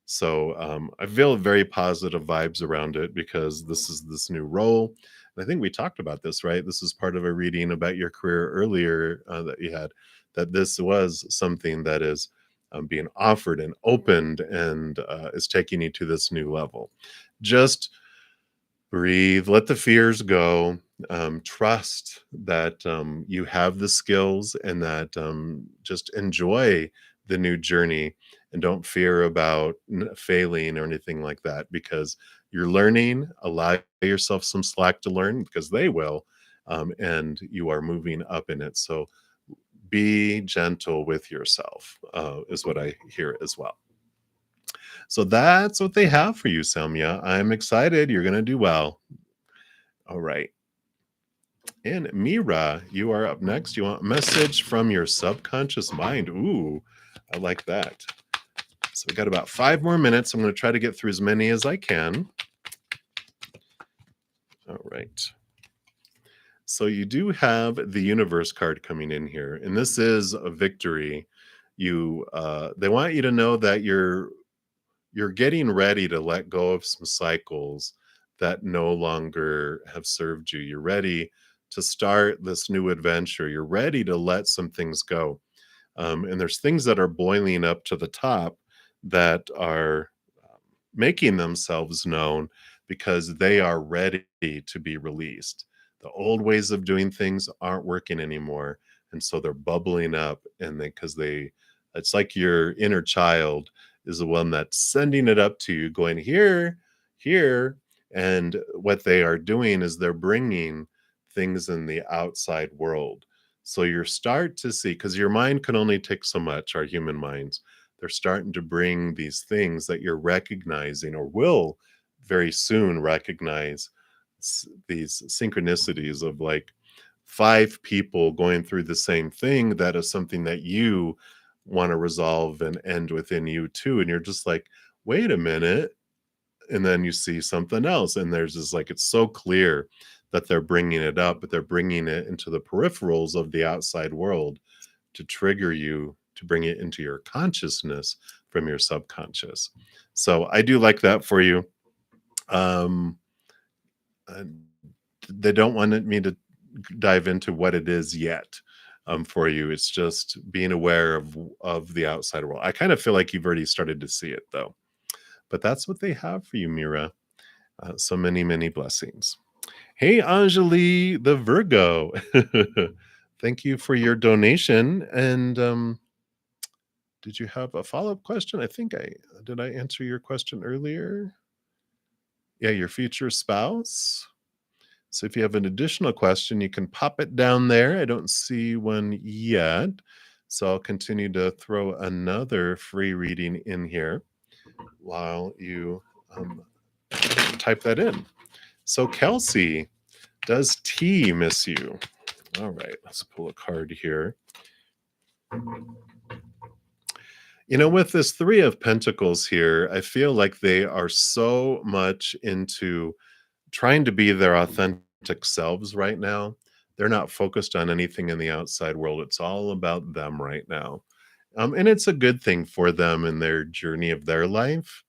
So I feel very positive vibes around it because this is this new role. And I think we talked about this, right? This is part of a reading about your career earlier, that you had, that this was something that is being offered and opened and is taking you to this new level. Just breathe, let the fears go, trust that you have the skills, and that just enjoy the new journey, and don't fear about failing or anything like that, because you're learning. Allow yourself some slack to learn, because they will, and you are moving up in it. So be gentle with yourself, is what I hear as well. So that's what they have for you, Samya. I'm excited. You're going to do well. All right. And Mira, you are up next. You want a message from your subconscious mind. Ooh, I like that. So we got about 5 more minutes. I'm going to try to get through as many as I can. All right. So you do have the universe card coming in here, and this is a victory. They want you to know that you're getting ready to let go of some cycles that no longer have served you. You're ready to start this new adventure. You're ready to let some things go. And there's things that are boiling up to the top that are making themselves known because they are ready to be released. The old ways of doing things aren't working anymore. And so they're bubbling up, and it's like your inner child is the one that's sending it up to you, going here, here. And what they are doing is they're bringing things in the outside world. So you start to see, because your mind can only take so much, our human minds, they're starting to bring these things that you're recognizing or will very soon recognize, these synchronicities of like 5 people going through the same thing that is something that you want to resolve and end within you too. And you're just like, wait a minute. And then you see something else. And there's this like, it's so clear that they're bringing it up, but they're bringing it into the peripherals of the outside world to trigger you, to bring it into your consciousness from your subconscious. So I do like that for you. Um, and they don't want me to dive into what it is yet, for you. It's just being aware of the outside world. I kind of feel like you've already started to see it though, but that's what they have for you, Mira. So many, many blessings. Hey, Anjali, the Virgo. Thank you for your donation. And did you have a follow-up question? I think did I answer your question earlier? Yeah, your future spouse. So if you have an additional question, you can pop it down there. I don't see one yet. So I'll continue to throw another free reading in here while you type that in. So Kelsey, does T miss you? All right, let's pull a card here. You know, with this 3 of Pentacles here, I feel like they are so much into trying to be their authentic selves right now. They're not focused on anything in the outside world. It's all about them right now. And it's a good thing for them in their journey of their life,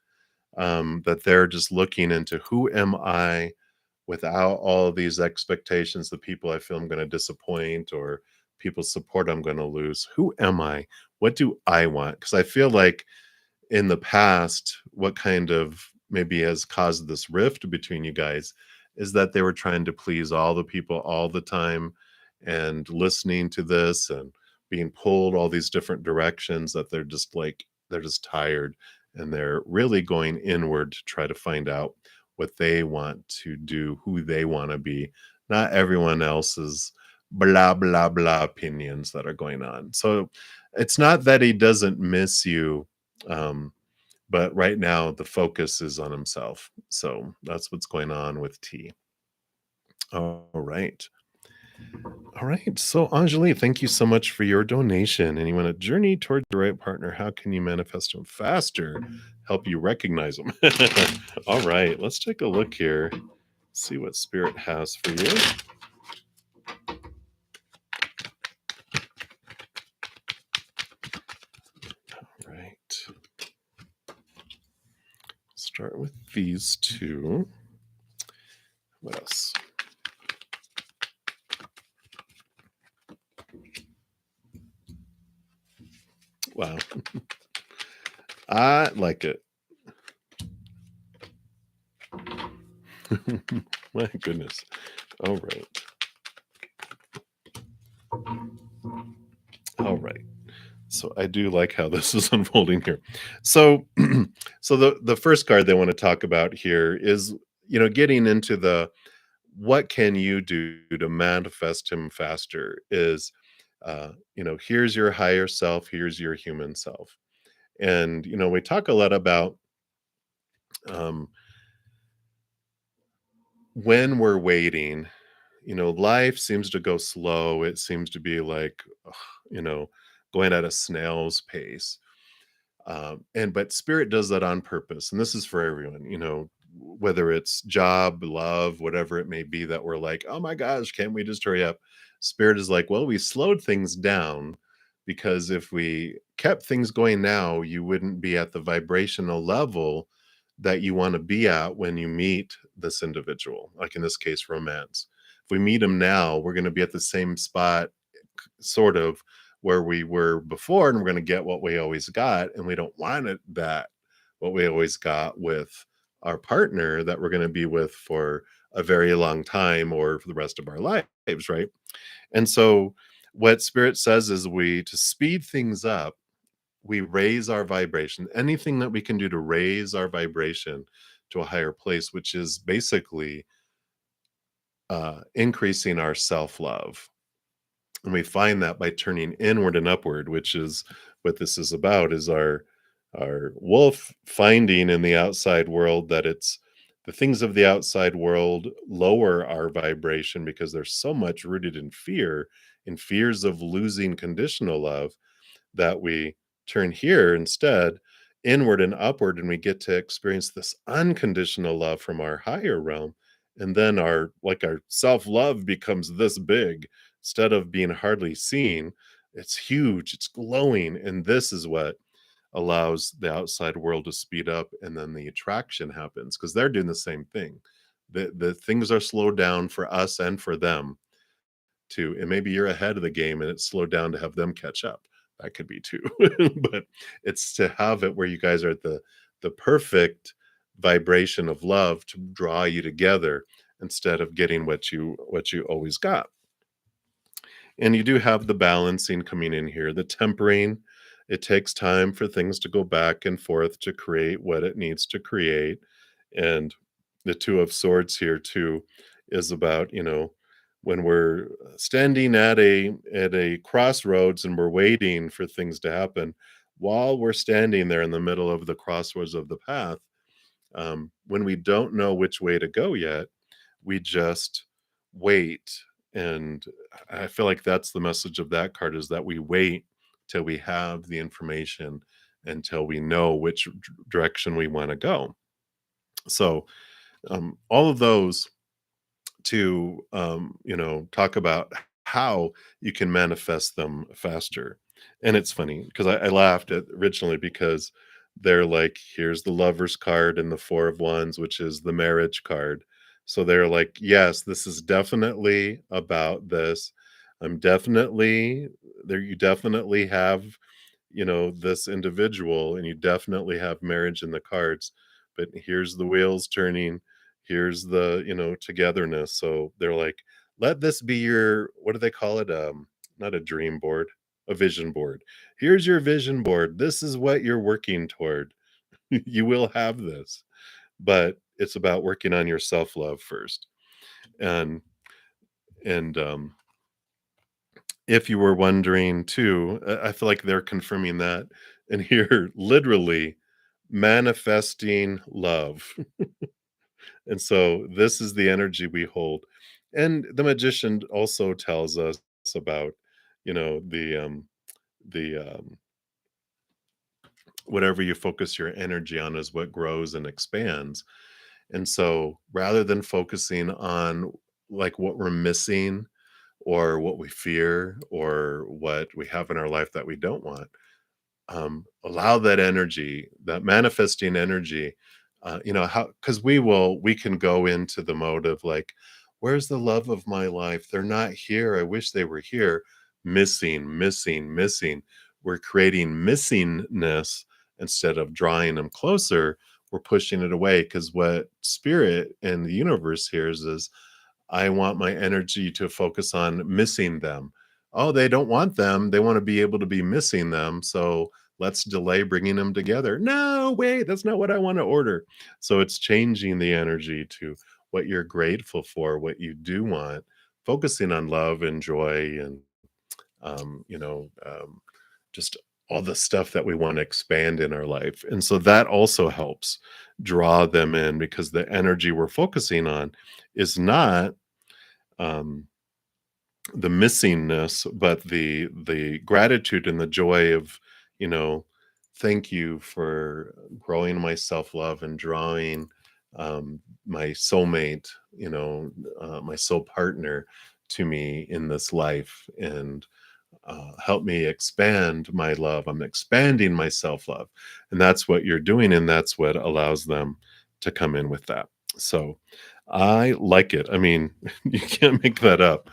that they're just looking into who am I without all of these expectations, the people I feel I'm going to disappoint or people's support I'm going to lose. Who am I? What do I want? Because I feel like in the past, what kind of maybe has caused this rift between you guys is that they were trying to please all the people all the time and listening to this and being pulled all these different directions, that they're just tired, and they're really going inward to try to find out what they want to do, who they want to be, not everyone else's blah blah blah opinions that are going on. So it's not that he doesn't miss you, but right now the focus is on himself. So that's what's going on with T. All right. All right. So Anjali, thank you so much for your donation. And you want to journey toward the right partner. How can you manifest them faster? Help you recognize them. All right. Let's take a look here. See what Spirit has for you. All right. Start with these 2. What else? Wow. I like it. My goodness. All right. All right. So I do like how this is unfolding here. So so the first card they want to talk about here is, getting into the what can you do to manifest him faster, is Here's your higher self, here's your human self. And we talk a lot about um, when we're waiting. Life seems to go slow. It seems to be like, ugh, you know, going at a snail's pace. And but spirit does that on purpose. And this is for everyone, whether it's job, love, whatever it may be, that we're like, oh my gosh, can't we just hurry up? Spirit is like, well, we slowed things down because if we kept things going now, you wouldn't be at the vibrational level that you want to be at when you meet this individual, like in this case, romance. If we meet him now, we're going to be at the same spot, sort of, where we were before, and we're going to get what we always got, and we don't want it, that what we always got with our partner that we're going to be with for a very long time or for the rest of our lives, right? And so what spirit says is, we to speed things up, we raise our vibration. Anything that we can do to raise our vibration to a higher place, which is basically increasing our self-love. And we find that by turning inward and upward, which is what this is about, is our wolf finding in the outside world that it's the things of the outside world lower our vibration because there's so much rooted in fears of losing conditional love, that we turn here instead, inward and upward, and we get to experience this unconditional love from our higher realm. And then our self-love becomes this big. Instead of being hardly seen, it's huge, it's glowing. And this is what allows the outside world to speed up, and then the attraction happens because they're doing the same thing. The things are slowed down for us and for them too. And maybe you're ahead of the game and it's slowed down to have them catch up. That could be too. But it's to have it where you guys are at the perfect vibration of love to draw you together, instead of getting what you always got. And you do have the balancing coming in here, the tempering. It takes time for things to go back and forth to create what it needs to create. And the Two of Swords here too is about, when we're standing at a crossroads and we're waiting for things to happen, while we're standing there in the middle of the crossroads of the path, when we don't know which way to go yet, we just wait. And I feel like that's the message of that card, is that we wait till we have the information, until we know which direction we want to go. So all of those to talk about how you can manifest them faster. And it's funny because I laughed at originally, because they're like, here's the Lover's card and the Four of Wands, which is the marriage card. So they're like, yes, this is definitely about this. I'm definitely there. You definitely have, this individual, and you definitely have marriage in the cards. But here's the wheels turning, here's the, togetherness. So they're like, let this be your, what do they call it, not a dream board, a vision board. Here's your vision board, this is what you're working toward. You will have this, but it's about working on your self-love first. And and if you were wondering too, I feel like they're confirming that, and here literally manifesting love. And so this is the energy we hold. And the magician also tells us about, the whatever you focus your energy on is what grows and expands. And so rather than focusing on like what we're missing, or what we fear, or what we have in our life that we don't want, allow that energy, that manifesting energy, how, because we can go into the mode of like, where's the love of my life, they're not here, I wish they were here. Missing, missing, missing. We're creating missingness. Instead of drawing them closer, we're pushing it away, because what spirit and the universe hears is, I want my energy to focus on missing them. Oh, they don't want them. They want to be able to be missing them. So let's delay bringing them together. No, wait, that's not what I want to order. So it's changing the energy to what you're grateful for, what you do want, focusing on love and joy, and you know, just all the stuff that we want to expand in our life. And so that also helps draw them in, because the energy we're focusing on is not um, the missingness, but the gratitude and the joy of, you know, thank you for growing my self-love and drawing my soulmate, my soul partner to me in this life, and help me expand my love. I'm expanding my self-love. And that's what you're doing, and that's what allows them to come in with that. So I like it. I mean, you can't make that up.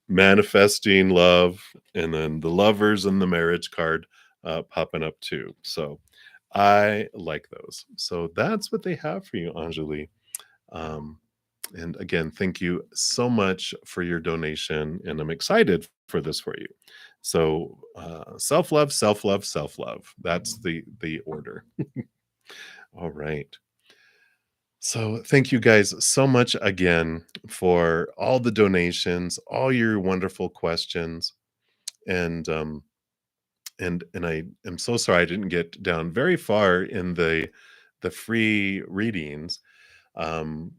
Manifesting love, and then the lovers and the marriage card popping up too. So I like those. So that's what they have for you, Anjali. Um, and again, thank you so much for your donation, and I'm excited for this for you. So self love, self love, self love. That's the order. All right. So thank you guys so much again for all the donations, all your wonderful questions, and I am so sorry I didn't get down very far in the free readings.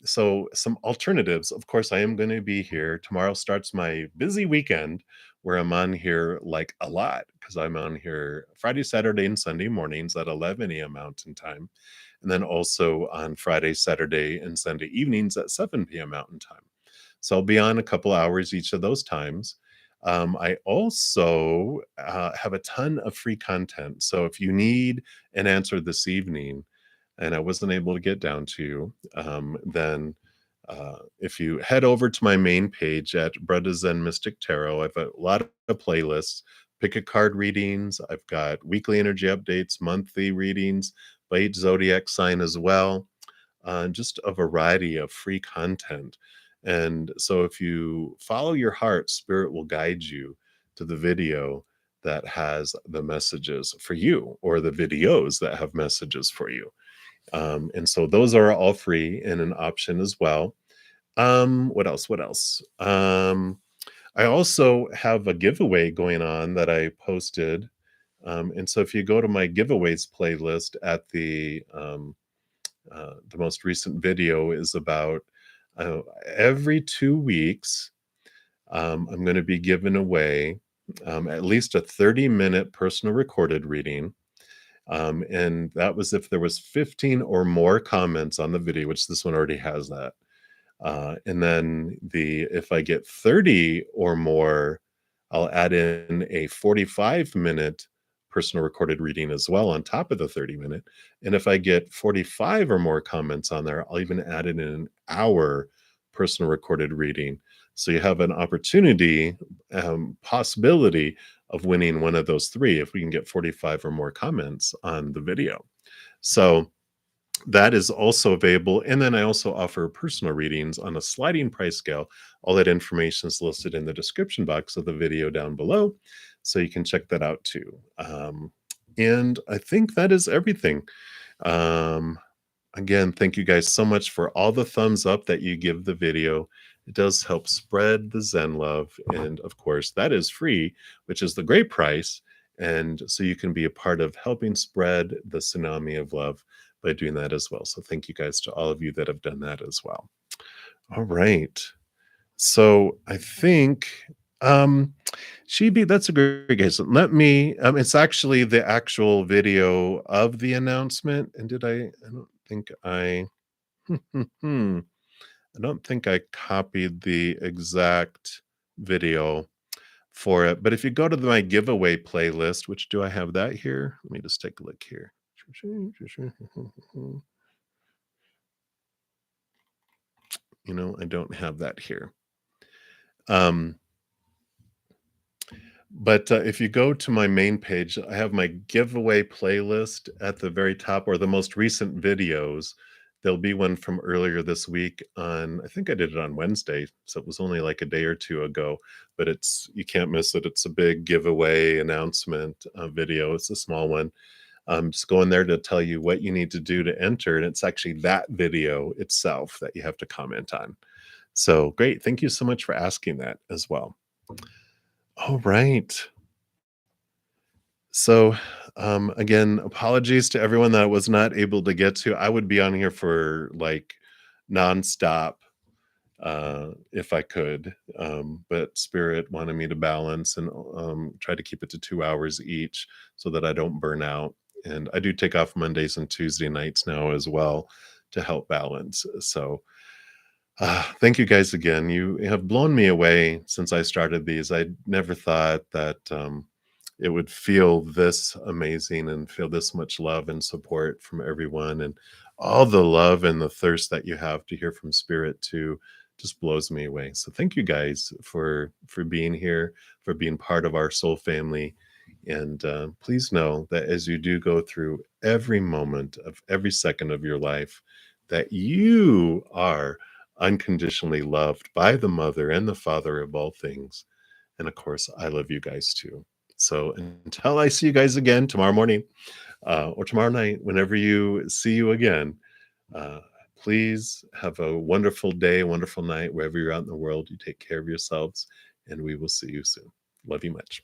So some alternatives. Of course, I am going to be here. Tomorrow starts my busy weekend where I'm on here like a lot, because I'm on here Friday, Saturday, and Sunday mornings at 11 a.m. Mountain Time. And then also on Friday, Saturday, and Sunday evenings at 7 p.m. Mountain Time. So I'll be on a couple hours each of those times. I also have a ton of free content. So if you need an answer this evening, and I wasn't able to get down to you, then if you head over to my main page at Brother Zen Mystic Tarot, I've a lot of playlists, pick a card readings. I've got weekly energy updates, monthly readings by each zodiac sign as well, just a variety of free content. And so if you follow your heart, Spirit will guide you to the video that has the messages for you, or the videos that have messages for you. And so those are all free and an option as well. What else? What else? I also have a giveaway going on that I posted. And so if you go to my giveaways playlist at the most recent video is about every 2 weeks, I'm going to be giving away at least a 30-minute personal recorded reading. And that was if there was 15 or more comments on the video, which this one already has that. And then if I get 30 or more, I'll add in a 45-minute personal recorded reading as well on top of the 30-minute. And if I get 45 or more comments on there, I'll even add in an hour personal recorded reading. So you have an opportunity, possibility of winning one of those three if we can get 45 or more comments on the video. So that is also available. And then I also offer personal readings on a sliding price scale. All that information is listed in the description box of the video down below, so you can check that out too. And I think that is everything. Again, thank you guys so much for all the thumbs up that you give the video. It does help spread the Zen love. And of course, that is free, which is the great price. And so you can be a part of helping spread the tsunami of love by doing that as well. So thank you guys to all of you that have done that as well. All right. So I think Shibi, that's a great guess. Let me it's actually the actual video of the announcement. And I don't think I I don't think I copied the exact video for it. But if you go to my giveaway playlist, which do I have that here? Let me just take a look here. I don't have that here. But if you go to my main page, I have my giveaway playlist at the very top, or the most recent videos. There'll be one from earlier this week I think I did it on Wednesday, so it was only like a day or two ago, but you can't miss it. It's a big giveaway announcement video. It's a small one. Just go in there to tell you what you need to do to enter, and it's actually that video itself that you have to comment on. So great. Thank you so much for asking that as well. All right. So, again, apologies to everyone that I was not able to get to. I would be on here for like nonstop if I could. But Spirit wanted me to balance and try to keep it to 2 hours each so that I don't burn out. And I do take off Mondays and Tuesday nights now as well to help balance. So, thank you guys again. You have blown me away since I started these. I never thought that it would feel this amazing and feel this much love and support from everyone. And all the love and the thirst that you have to hear from Spirit too just blows me away. So thank you guys for being here, for being part of our soul family. And please know that as you do go through every moment of every second of your life, that you are unconditionally loved by the mother and the father of all things. And of course, I love you guys too. So until I see you guys again tomorrow morning or tomorrow night, whenever you see you again, uh, please have a wonderful day, a wonderful night, wherever you're out in the world. You take care of yourselves, and we will see you soon. Love you much.